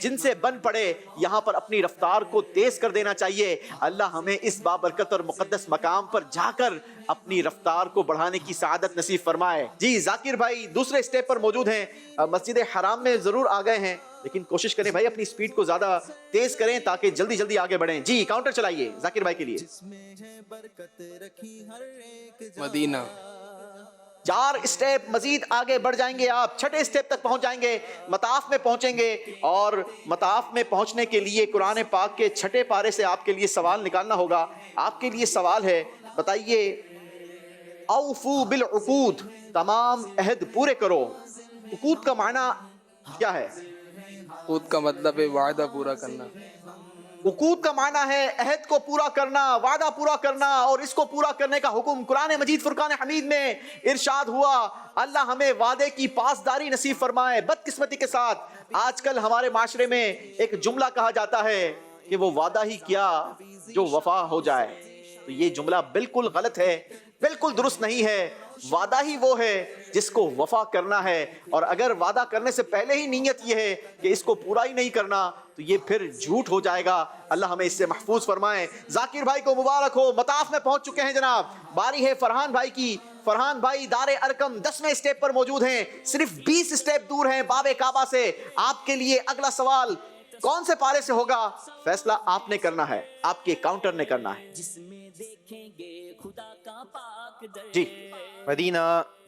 جن سے بن پڑے یہاں پر اپنی رفتار کو تیز کر دینا چاہیے. اللہ ہمیں اس بابرکت اور مقدس مقام پر جا کر اپنی رفتار کو بڑھانے کی سعادت نصیب فرمائے. جی ذاکر بھائی دوسرے اسٹیپ پر موجود ہیں, مسجد حرام میں ضرور آ گئے ہیں, لیکن کوشش کریں بھائی اپنی سپیڈ کو زیادہ تیز کریں تاکہ جلدی جلدی آگے بڑھیں. جی کاؤنٹر چلائیے ذاکر بھائی کے لیے. مدینہ. 4 اسٹیپ مزید آگے بڑھ جائیں گے آپ, 6 اسٹیپ تک پہنچ جائیں گے, مطاف میں پہنچیں گے. اور مطاف میں پہنچنے کے لیے قرآن پاک کے 6 پارے سے آپ کے لیے سوال نکالنا ہوگا. آپ کے لیے سوال ہے, بتائیے اوفو بالعقود, تمام عہد پورے کرو. عقود کا معنی کیا ہے؟ عقود کا مطلب ہے وعدہ پورا کرنا. عقود کا معنی ہے عہد کو پورا کرنا, وعدہ پورا کرنا, اور اس کو پورا کرنے کا حکم قرآن مجید فرقان حمید میں ارشاد ہوا. اللہ ہمیں وعدے کی پاسداری نصیب فرمائے. بدقسمتی کے ساتھ آج کل ہمارے معاشرے میں ایک جملہ کہا جاتا ہے کہ وہ وعدہ ہی کیا جو وفا ہو جائے. تو یہ جملہ بالکل غلط ہے, بالکل درست نہیں ہے. وعدہ ہی وہ ہے جس کو وفا کرنا ہے, اور اگر وعدہ کرنے سے پہلے ہی نیت یہ ہے کہ اس کو پورا ہی نہیں کرنا تو یہ پھر جھوٹ ہو جائے گا. اللہ ہمیں اس سے محفوظ فرمائے. ذاکر بھائی کو مبارک ہو, مطاف میں پہنچ چکے ہیں جناب. باری ہے فرحان بھائی کی. فرحان بھائی دار ارقم 10ویں اسٹیپ پر موجود ہیں, صرف 20 اسٹیپ دور ہیں باب کعبہ سے. آپ کے لیے اگلا سوال کون سے پارے سے ہوگا فیصلہ آپ نے کرنا ہے, آپ کے کاؤنٹر نے کرنا ہے. جی مدینہ.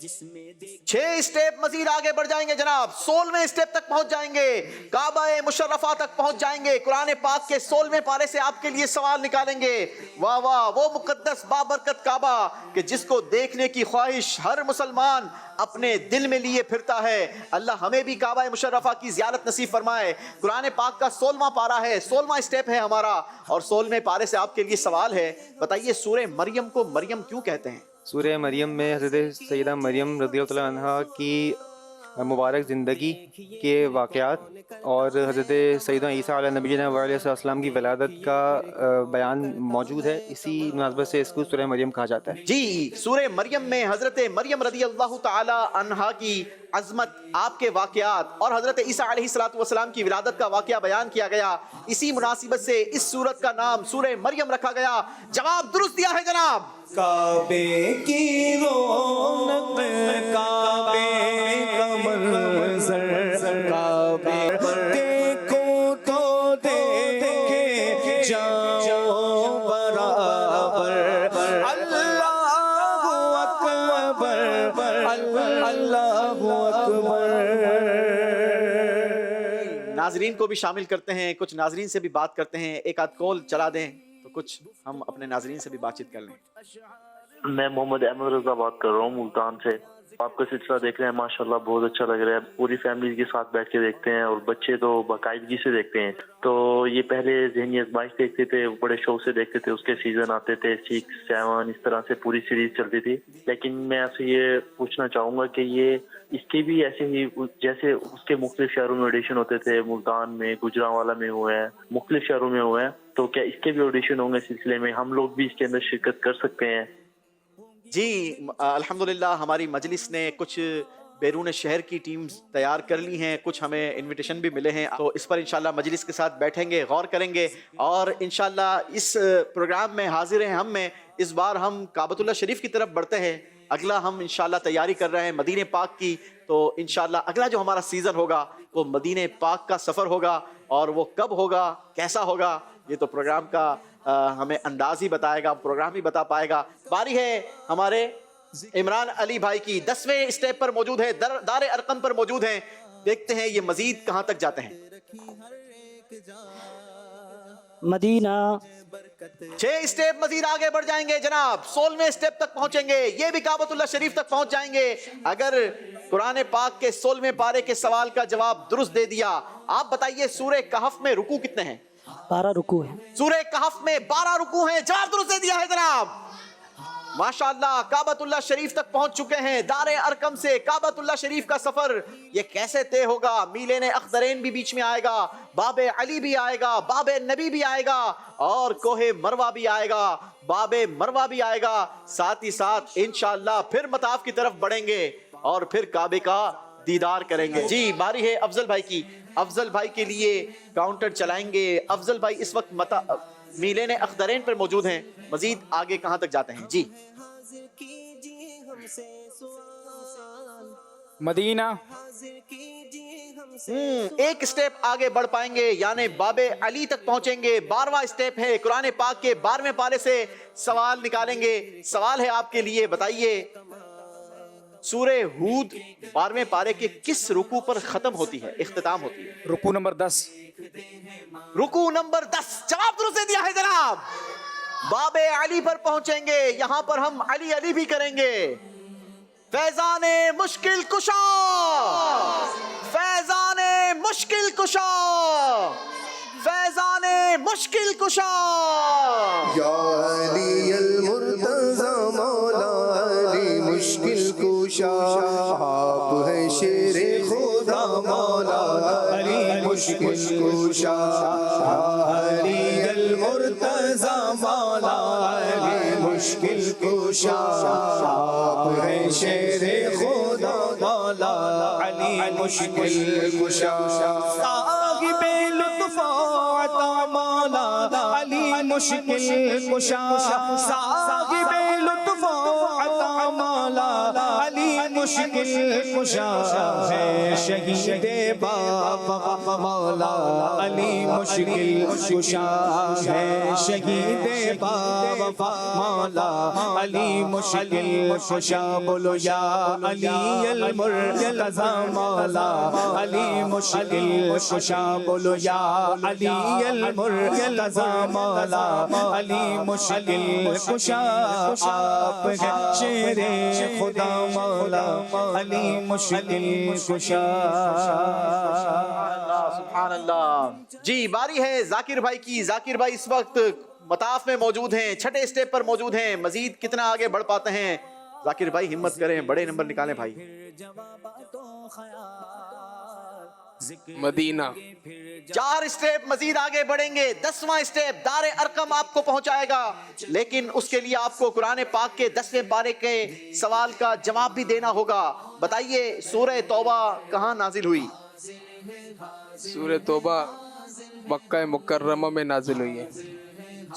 6 اسٹیپ مزید آگے بڑھ جائیں گے جناب, 16ویں اسٹیپ تک پہنچ جائیں گے, کعبہ مشرفہ تک پہنچ جائیں گے. قرآن پاک کے 16ویں پارے سے آپ کے لیے سوال نکالیں گے. واہ واہ, وہ مقدس بابرکت کعبہ کہ جس کو دیکھنے کی خواہش ہر مسلمان اپنے دل میں لیے پھرتا ہے. اللہ ہمیں بھی کعبہ مشرفہ کی زیارت نصیب فرمائے. قرآن پاک کا 16واں پارہ ہے, 16واں اسٹیپ ہے ہمارا, اور 16ویں پارے سے آپ کے لیے سوال ہے, بتائیے سورہ مریم کو مریم کیوں کہتے ہیں؟ سورہ مریم میں حضرت سیدہ مریم رضی اللہ عنہا کی مبارک زندگی کے واقعات اور حضرت سیدہ عیسیٰ علیہ نبی علیہ السلام کی ولادت کا بیان موجود ہے. اسی مناسبت سے اس کو سورہ مریم کہا جاتا ہے. جی سورہ مریم میں حضرت مریم رضی اللہ تعالی عنہا کی عظمت, آپ کے واقعات اور حضرت عیسیٰ علیہ السلام کی ولادت کا واقعہ بیان کیا گیا. اسی مناسبت سے اس سورت کا نام سورہ مریم رکھا گیا. جواب درست دیا ہے جناب. کعبے کی رونق, کعبے کا منظر, کعبے دیکھو تو دیکھے جاؤ برابر. اللہ اکبر, اللہ اکبر. ناظرین کو بھی شامل کرتے ہیں, کچھ ناظرین سے بھی بات کرتے ہیں. ایک آدھ کال چلا دیں تو کچھ ہم اپنے ناظرین سے بھی بات چیت کر لیں. میں محمد احمد رضا بات کر رہا ہوں ملتان سے. آپ کا سلسلہ دیکھ رہے ہیں, ماشاءاللہ بہت اچھا لگ رہا ہے. پوری فیملی کے ساتھ بیٹھ کے دیکھتے ہیں, اور بچے تو باقاعدگی سے دیکھتے ہیں. تو یہ پہلے ذہنی ازمائش دیکھتے تھے, بڑے شوق سے دیکھتے تھے, اس کے سیزن آتے تھے 6, 7 اس طرح سے پوری سیریز چلتی تھی. لیکن میں آپ سے یہ پوچھنا چاہوں گا کہ یہ اس کے بھی ایسے ہی جیسے اس کے مختلف شہروں میں آڈیشن ہوتے تھے, ملتان میں, گجرانوالا میں ہوئے ہیں, مختلف شہروں میں ہوئے ہیں, تو کیا اس کے بھی آڈیشن ہوں گے سلسلے میں؟ ہم لوگ بھی اس کے اندر شرکت کر سکتے ہیں؟ جی الحمدللہ ہماری مجلس نے کچھ بیرون شہر کی ٹیمز تیار کر لی ہیں, کچھ ہمیں انویٹیشن بھی ملے ہیں, تو اس پر انشاءاللہ مجلس کے ساتھ بیٹھیں گے, غور کریں گے, اور انشاءاللہ اس پروگرام میں حاضر ہیں. ہم میں اس بار ہم کعبۃ اللہ شریف کی طرف بڑھتے ہیں. اگلا ہم انشاءاللہ تیاری کر رہے ہیں مدینہ پاک کی, تو انشاءاللہ اگلا جو ہمارا سیزن ہوگا وہ مدینہ پاک کا سفر ہوگا, اور وہ کب ہوگا, کیسا ہوگا, یہ تو پروگرام کا ہمیں انداز ہی بتائے گا, پروگرام ہی بتا پائے گا. باری ہے ہمارے عمران علی بھائی کی, 10ویں اسٹیپ پر موجود ہے, دار ارقم پر موجود ہیں. دیکھتے ہیں یہ مزید کہاں تک جاتے ہیں. مدینہ. 6 اسٹیپ مزید آگے بڑھ جائیں گے جناب, 16ویں اسٹیپ تک پہنچیں گے, یہ بھی کعبۃ اللہ شریف تک پہنچ جائیں گے. اگر قرآن پاک کے 16ویں پارے کے سوال کا جواب درست دے دیا. آپ بتائیے سورہ کہف میں رکوع کتنے ہیں؟ 12 رکوع ہیں. سورہ کہف میں 12 رکوع ہیں. جواب درست دے دیا ہے جناب. ماشاءاللہ کعبۃ اللہ شریف تک پہنچ چکے ہیں. دار ارقم سے کعبۃ اللہ شریف کا سفر یہ کیسے طے ہوگا؟ میلین اخدرین بھی بیچ میں آئے گا, باب علی بھی آئے گا, باب نبی بھی آئے گا, اور کوہ مروہ بھی آئے گا, باب مروہ بھی آئے گا. ساتھ ہی ساتھ انشاءاللہ پھر مطاف کی طرف بڑھیں گے, اور پھر کعبے کا دیدار کریں گے. جی باری ہے افضل بھائی کی. افضل بھائی کے لیے کاؤنٹر چلائیں گے. افضل بھائی اس وقت میلین اخدرین پر موجود ہیں. مزید آگے کہاں تک جاتے ہیں؟ جی مدینہ. ایک سٹیپ آگے بڑھ پائیں گے یعنی باب علی تک پہنچیں گے. 12واں سٹیپ ہے. قرآن پاک کے 12ویں پارے سے سوال نکالیں گے. سوال ہے آپ کے لیے، بتائیے سورہ ہود 12ویں پارے کے کس رکوع پر ختم ہوتی ہے، اختتام ہوتی ہے؟ رکوع نمبر 10. رکوع نمبر 10. جواب درست دیا ہے جناب. باب علی پر پہنچیں گے. یہاں پر ہم علی علی بھی کریں گے. فیضان مشکل کشا، فیضان مشکل کشا، فیضان مشکل کشا. یا علی المرتضی مولا علی مشکل کشا، آپ ہیں شیر خدا مولا علی مشکل کشا. علی المرتضی مولا علی مشکل کشا، آپ ہیں شیر خدا مولا علی مشکل کشا. صاحب لطف عطا مولا علی مشکل کشا، صاحب لطف عطا مولا علی مشکل کشا. ہے شہید بابا مولا علی مشکل کشا، ہے شہید بابا مولا علی مشکل کشا. بولو یا علی المرتضی مولا علی مشکل کشا. بولو یا علی المرتضی مولا علی مشکل کشا. آپ ہیں شیر خدا مولا علی مشکل کشا. سبحان اللہ. جی باری ہے ذاکر بھائی کی. ذاکر بھائی اس وقت مطاف میں موجود ہیں، 6ٹھے سٹیپ پر موجود ہیں. مزید کتنا آگے بڑھ پاتے ہیں؟ ذاکر بھائی ہمت کریں، بڑے نمبر نکالیں بھائی. مدینہ. 4 سٹیپ مزید آگے بڑھیں گے. 10واں سٹیپ دار ارقم آپ کو پہنچائے گا، لیکن اس کے لیے آپ کو قرآن پاک کے 10ویں پارے کے سوال کا جواب بھی دینا ہوگا. بتائیے سورہ توبہ کہاں نازل ہوئی؟ سورہ توبہ مکہ مکرمہ میں نازل ہوئی ہے.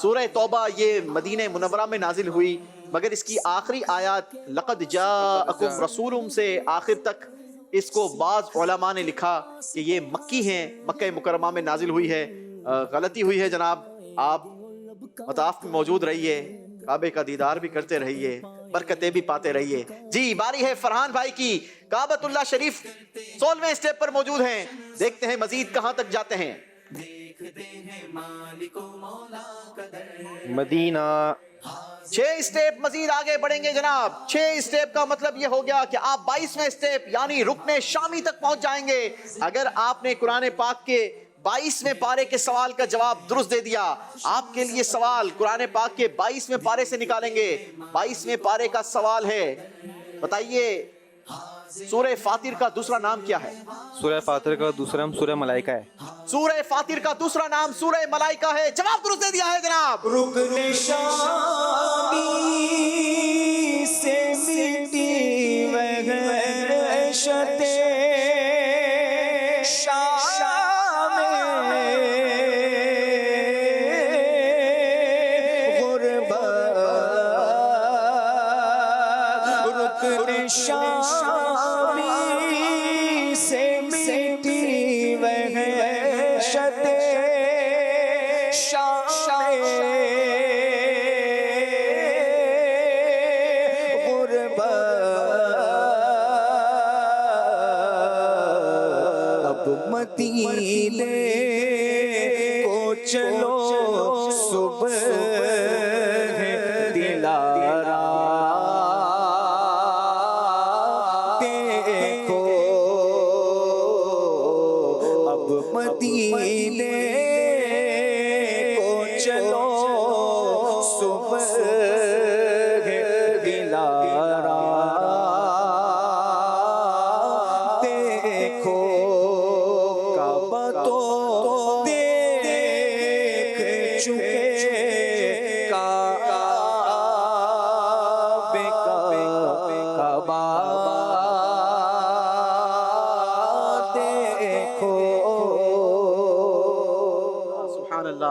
سورہ توبہ یہ مدینہ منورہ میں نازل ہوئی، مگر اس کی آخری آیات لقد جاءکم رسول سے آخر تک اس کو بعض علماء نے لکھا کہ یہ مکی ہیں، مکہ مکرمہ میں نازل ہوئی ہے. غلطی ہوئی ہے جناب. آپ مطاف میں موجود رہیے، کعبے کا دیدار بھی کرتے رہیے، برکتیں بھی پاتے رہیے. جی باری ہے فرحان بھائی کی. کعبۃ اللہ شریف 16ویں سٹیپ پر موجود ہیں. دیکھتے ہیں مزید کہاں تک جاتے ہیں. مدینہ. 6 سٹیپ مزید آگے بڑھیں گے جناب. 6 سٹیپ کا مطلب یہ ہو گیا کہ آپ 22ویں سٹیپ یعنی رکن شامی تک پہنچ جائیں گے. اگر آپ نے قرآن پاک کے 22ویں پارے کے سوال کا جواب درست دے دیا، آپ کے لیے سوال قرآن پاک کے 22ویں پارے سے نکالیں گے. 22ویں پارے کا سوال ہے، بتائیے سورہ فاطر کا دوسرا نام کیا ہے؟ سورہ فاطر کا دوسرا نام سورہ ملائکہ ہے. سورہ فاطر کا دوسرا نام سورہ ملائکہ ہے. جواب درست دے دیا ہے جناب. رکن شامی سے مٹی وحشت شام غربت، رکن شامی سے مٹی وحشت شام غربت. اب مدینے کو چلو صبح دلارا دیکھو. اب مدینے کو چلو صبح دلارا دیکھو. کعبہ تو دیکھ چکے، کعبے کا کعبہ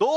2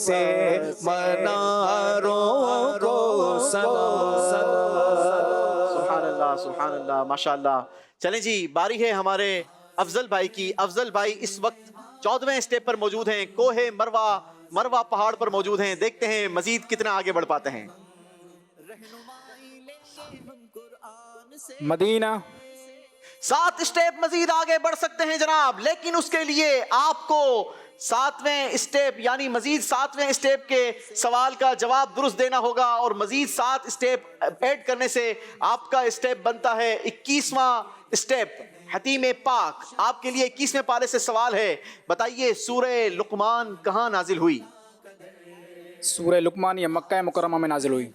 سے مناروں کو سبحان اللہ سبحان اللہ ماشاء اللہ. چلیں جی باری ہے ہمارے افضل بھائی کی. افضل بھائی اس وقت 14ویں اسٹیپ پر موجود ہیں. کوہ مروا پہاڑ پر موجود ہیں. دیکھتے ہیں مزید کتنا آگے بڑھ پاتے ہیں. مدینہ 7 اسٹیپ مزید آگے بڑھ سکتے ہیں جناب, لیکن اس کے لیے آپ کو 7ویں اسٹیپ یعنی مزید 7ویں اسٹیپ کے سوال کا جواب درست دینا ہوگا, اور مزید 7 اسٹیپ ایڈ کرنے سے آپ کا اسٹیپ بنتا ہے 21واں اسٹیپ حتیم پاک. آپ کے لیے 21ویں پارے سے سوال ہے, بتائیے سورہ لقمان کہاں نازل ہوئی؟ سورہ لقمان یہ مکہ مکرمہ میں نازل ہوئی.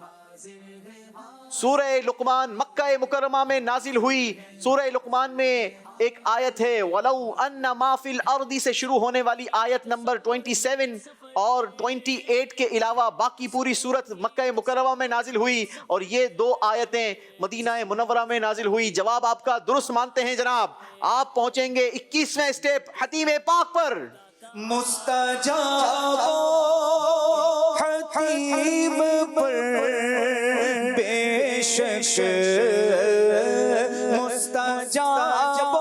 سورہ لقمان مکہ مکرمہ میں نازل ہوئی. سورہ لقمان میں ایک آیت ہے وَلَوْ أَنَّ مَا فِي الْأَرْضِ سے شروع ہونے والی آیت نمبر 27 اور 28 کے علاوہ باقی پوری سورت مکہ مکرمہ میں نازل ہوئی, اور یہ 2 آیتیں مدینہ منورہ میں نازل ہوئی. جواب آپ کا درست مانتے ہیں جناب. آپ پہنچیں گے 21ویں اسٹیپ حتیم پاک پر. مستجاب حتیم پر بے شک مستجاب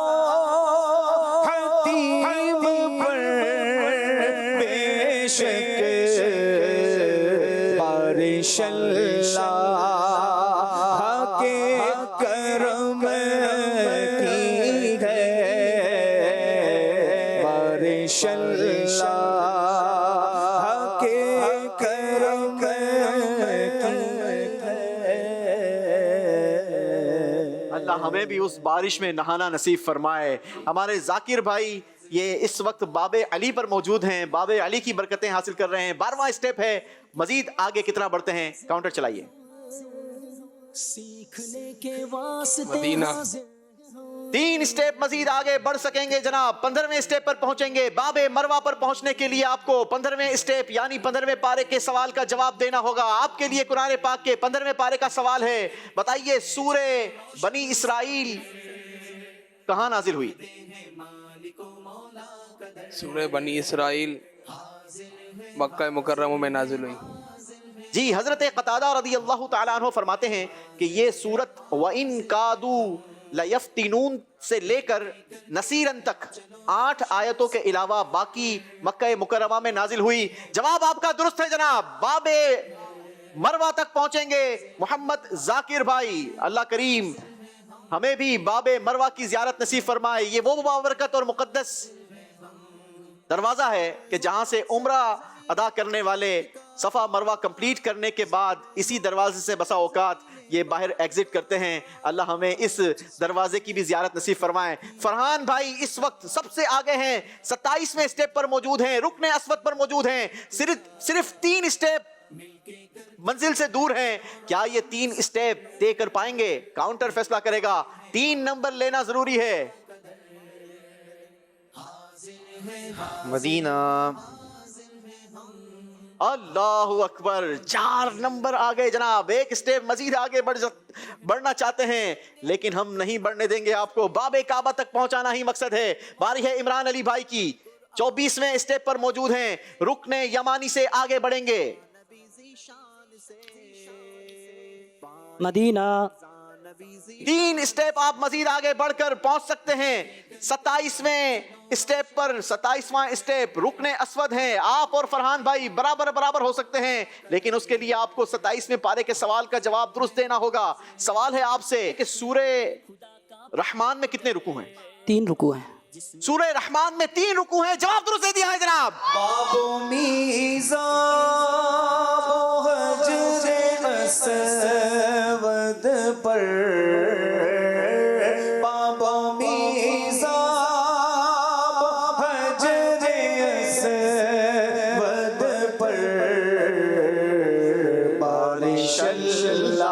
حتیم پر بے شک بارش اللہ کے کرم کی ہے, بارش اللہ کے کرم کی ہے. اللہ ہمیں بھی اس بارش میں نہانا نصیب فرمائے. ہمارے ذاکر بھائی یہ اس وقت باب علی پر موجود ہیں, باب علی کی برکتیں حاصل کر رہے ہیں. 12واں اسٹیپ ہے. مزید آگے کتنا بڑھتے ہیں؟ کاؤنٹر چلائیے. مدینہ 3 اسٹیپ مزید آگے بڑھ سکیں گے جناب. 15ویں اسٹیپ پر پہنچیں گے. باب مروا پر پہنچنے کے لیے آپ کو 15ویں اسٹیپ یعنی 15ویں پارے کے سوال کا جواب دینا ہوگا. آپ کے لیے قرآن پاک کے 15ویں پارے کا سوال ہے, بتائیے سورہ بنی اسرائیل کہاں نازل ہوئی؟ سورہ بنی اسرائیل مکہ مکرمہ میں نازل ہوئی. جی حضرت قتادہ رضی اللہ تعالیٰ عنہ فرماتے ہیں کہ یہ سورت وَإِن كَادُوا لَيَفْتِنُونَ سے لے کر نصیرن تک 8 آیتوں کے علاوہ باقی مکہ مکرمہ میں نازل ہوئی. جواب آپ کا درست ہے جناب. باب مروا تک پہنچیں گے محمد ذاکر بھائی. اللہ کریم ہمیں بھی باب مروا کی زیارت نصیب فرمائے. یہ وہ بابرکت اور مقدس دروازہ ہے کہ جہاں سے عمرہ ادا کرنے والے صفا مروہ کمپلیٹ کرنے کے بعد اسی دروازے سے بسا اوقات یہ باہر ایگزٹ کرتے ہیں. اللہ ہمیں اس دروازے کی بھی زیارت نصیب فرمائے. فرحان بھائی اس وقت سب سے آگے ہیں, 27ویں اسٹیپ پر موجود ہیں, رکن اسود پر موجود ہیں. صرف 3 اسٹیپ منزل سے دور ہیں. کیا یہ 3 اسٹیپ طے کر پائیں گے؟ کاؤنٹر فیصلہ کرے گا. 3 نمبر لینا ضروری ہے. مدینہ. اللہ اکبر, 4 نمبر آگے جناب. 1 اسٹیپ مزید آگے بڑھنا چاہتے ہیں لیکن ہم نہیں بڑھنے دیں گے آپ کو. باب کعبہ تک پہنچانا ہی مقصد ہے. باری ہے عمران علی بھائی کی. 24ویں اسٹیپ پر موجود ہیں, رکن یمانی سے آگے بڑھیں گے. مدینہ 3 اسٹیپ آپ مزید آگے بڑھ کر پہنچ سکتے ہیں. 27ویں اسٹیپ پر 27واں اسٹیپ رکن اسود ہیں. آپ اور فرحان بھائی برابر ہو سکتے ہیں, لیکن اس کے لیے آپ کو 27ویں پارے کے سوال کا جواب درست دینا ہوگا. سوال ہے آپ سے کہ سورہ رحمان میں کتنے رکوع ہیں؟ 3 رکوع ہیں. سورہ رحمان میں 3 رکوع ہیں. جواب درست دے دیا ہے جناب. باب میزان حجر اسود پر, باب میزان حجر اسود پر, بارش اللہ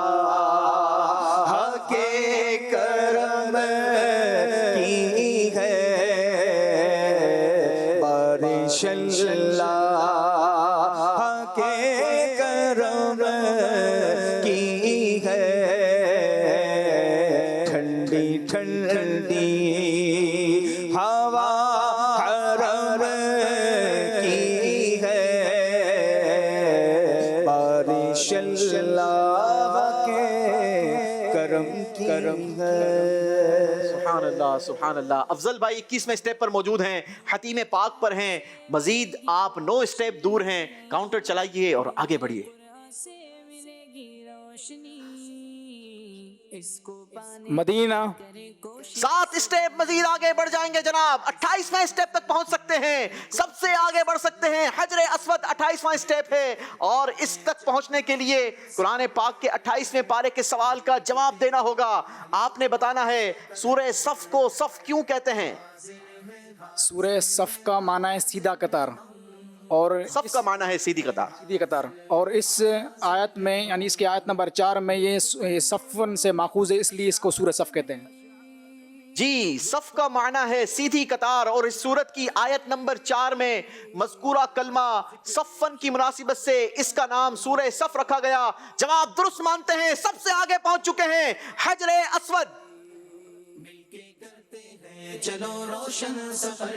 کے کرم کی ہے, بارش اللہ کے کرم کی ہے. ٹھنڈی ٹھنڈی ہوا حرم کی ہے, اللہ کے کرم کی ہے۔ سبحان اللہ سبحان اللہ۔ افضل بھائی 21ویں اسٹیپ پر موجود ہیں، حتیم پاک پر ہیں، مزید آپ 9 اسٹیپ دور ہیں، کاؤنٹر چلائیے اور آگے بڑھیے۔ مدینہ 7 اسٹیپ مزید آگے بڑھ جائیں گے جناب، 28ویں اسٹیپ تک پہنچ سکتے ہیں، سب سے آگے بڑھ سکتے ہیں۔ حجر اسود 28واں اسٹیپ ہے اور اس تک پہنچنے کے لیے قرآن پاک کے 28ویں پارے کے سوال کا جواب دینا ہوگا۔ آپ نے بتانا ہے سورہ صف کو صف کیوں کہتے ہیں؟ سورہ صف کا معنی ہے سیدھا قطار، اور صف کا معنی ہے سیدھی قطار، سیدھی قطار، اور اس آیت میں یعنی اس کے آیت نمبر 4 میں یہ صفن سے ماخوذ ہے، اس لیے اس کو سورہ صف کہتے ہیں۔ جی، صف کا معنی ہے سیدھی قطار، اور اس سورت کی آیت نمبر 4 میں مذکورہ کلمہ صفن کی مناسبت سے اس کا نام سورہ صف رکھا گیا۔ جواب درست مانتے ہیں، سب سے آگے پہنچ چکے ہیں، حجر اسود۔ چلو روشن سفر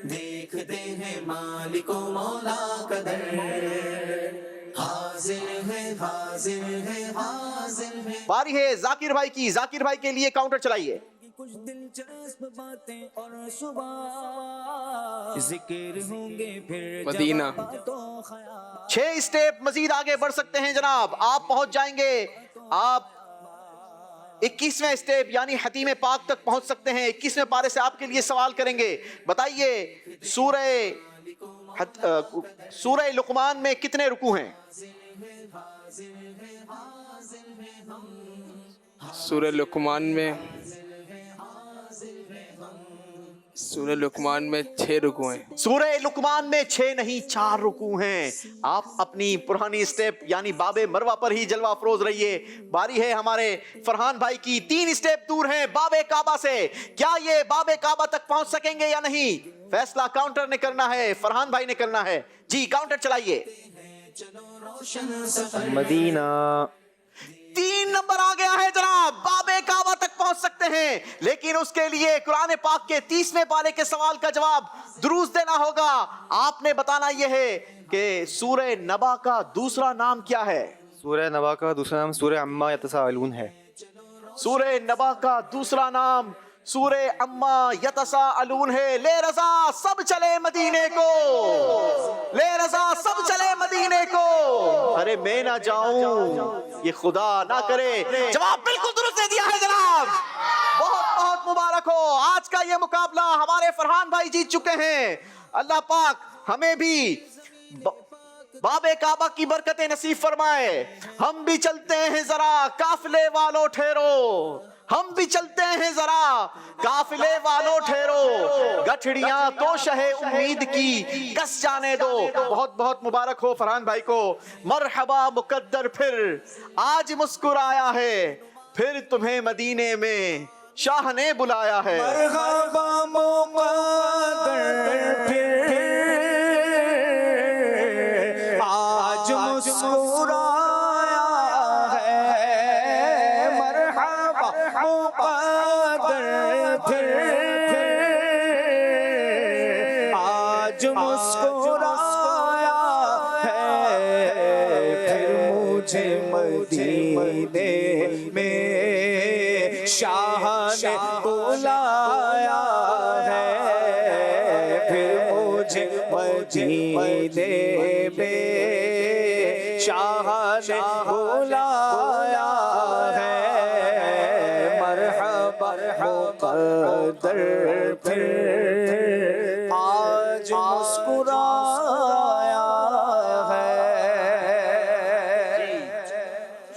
دیکھتے ہیں مالک و مولا کا در، حاضر ہے حاضر ہے حاضر ہے۔ باری ہے ذاکر بھائی کی، ذاکر بھائی کے لیے کاؤنٹر چلائیے۔ کچھ دلچسپ باتیں اور صبح ذکر ہوں گے پھر مدینہ 6 اسٹیپ مزید آگے بڑھ سکتے ہیں جناب، آپ پہنچ جائیں گے، آپ 21ویں اسٹیپ یعنی حتیم پاک تک پہنچ سکتے ہیں۔ 21ویں پارے سے آپ کے لیے سوال کریں گے، بتائیے سورہ لقمان میں کتنے رکوع ہیں؟ سورہ لقمان میں 6 رکوع ہیں۔ سورہ لقمان میں 6 نہیں 4 رکوع ہیں۔ آپ اپنی پرانی اسٹیپ یعنی باب مروہ پر ہی جلوہ افروز رہیے۔ باری ہے ہمارے فرحان بھائی کی، 3 اسٹیپ دور ہیں باب کعبہ سے، کیا یہ باب کعبہ تک پہنچ سکیں گے یا نہیں؟ فیصلہ کاؤنٹر نے کرنا ہے، فرحان بھائی نے کرنا ہے۔ جی کاؤنٹر چلائیے۔ مدینہ 3 نمبر آ گیا ہے جناب، باب کعبہ تک پہنچ سکتے ہیں، لیکن اس کے لیے قرآن پاک کے 30ویں پارے کے سوال کا جواب درست دینا ہوگا۔ آپ نے بتانا یہ ہے کہ سورہ نبا کا دوسرا نام کیا ہے؟ سورہ نبا کا دوسرا نام سورہ عما یتساءلون ہے۔ سورہ نبا کا دوسرا نام سورہ عما یتساءلون ہے۔ لے رضا سب چلے مدینے کو، لے رضا سب چلے مدینے کو، ارے میں نہ جاؤں یہ خدا نہ کرے۔ جواب بالکل درست دے دیا ہے جناب، بہت بہت مبارک ہو۔ آج کا یہ مقابلہ ہمارے فرحان بھائی جیت چکے ہیں۔ اللہ پاک ہمیں بھی باب کعبہ کی برکتیں نصیب فرمائے۔ ہم بھی چلتے ہیں ذرا قافلے والوں ٹھہرو، ہم بھی چلتے ہیں ذرا قافلے والوں ٹھہرو، گٹھڑیاں تو شہ امید کی کس جانے دو۔ بہت بہت مبارک ہو فرحان بھائی کو۔ مرحبا مقدر پھر آج مسکرایا ہے، پھر تمہیں مدینے میں شاہ نے بلایا ہے۔ مرحبا مقدر پھر آج مسکرایا ہے، مرحبا مقدر پھر آج مسکرایا ہے، پھر مجھے مدینے میں شاہ نے بلایا ہے، پھر مجھے مدینے میں شاہ نے بلایا ہے، مرحبا مقدر پھر آج مسکرایا ہے۔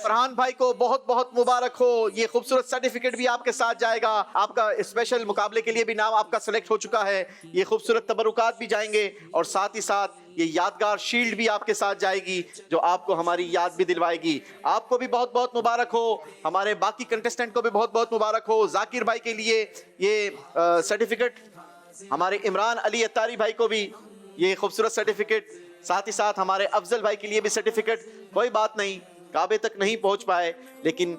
فرحان بھائی کو بہت بہت مبارک ہو، یہ خوبصورت سرٹیفکیٹ بھی آپ کے ساتھ جائے گا، آپ کا اسپیشل مقابلے کے لیے بھی نام آپ کا سلیکٹ ہو چکا ہے، یہ خوبصورت تبرکات بھی جائیں گے، اور ساتھ ہی ساتھ یہ یادگار شیلڈ بھی آپ کے ساتھ جائے گی جو آپ کو ہماری یاد بھی دلوائے گی۔ آپ کو بھی بہت بہت مبارک ہو، ہمارے باقی کنٹیسٹنٹ کو بھی بہت بہت مبارک ہو۔ ذاکر بھائی کے لیے یہ سرٹیفکیٹ، ہمارے عمران علی اتاری بھائی کو بھی یہ خوبصورت سرٹیفکیٹ، ساتھ ہی ساتھ ہمارے افضل بھائی کے لیے بھی سرٹیفکیٹ۔ کوئی بات نہیں، کعبے تک نہیں پہنچ پائے لیکن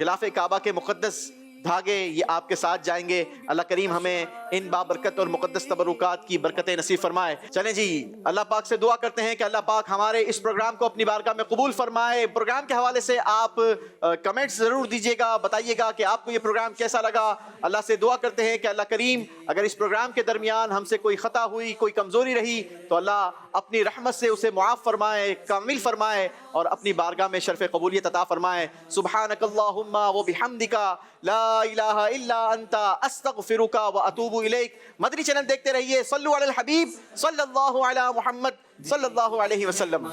غلاف کعبہ کے مقدس دھاگے یہ آپ کے ساتھ جائیں گے. اللہ کریم ہمیں ان بابرکت اور مقدس تبرکات کی برکتیں نصیب فرمائے. چلیں جی اللہ پاک سے دعا کرتے ہیں کہ اللہ پاک ہمارے اس پروگرام کو اپنی بارگاہ میں قبول فرمائے. پروگرام کے حوالے سے آپ کمنٹس ضرور دیجیے گا, بتائیے گا کہ آپ کو یہ پروگرام کیسا لگا. اللہ سے دعا کرتے ہیں کہ اللہ کریم اگر اس پروگرام کے درمیان ہم سے کوئی خطا ہوئی, کوئی کمزوری رہی تو اللہ اپنی رحمت سے اسے معاف فرمائے, کامل فرمائے اور اپنی بارگاہ میں شرف قبولیت عطا فرمائے. سبحانک اللہم و بحمدک لا الہ الا انت استغفرک و اتوب الیک. مدنی چینل دیکھتے رہیے. صلو علی الحبیب صلی اللہ علی محمد صلی اللہ علیہ وسلم.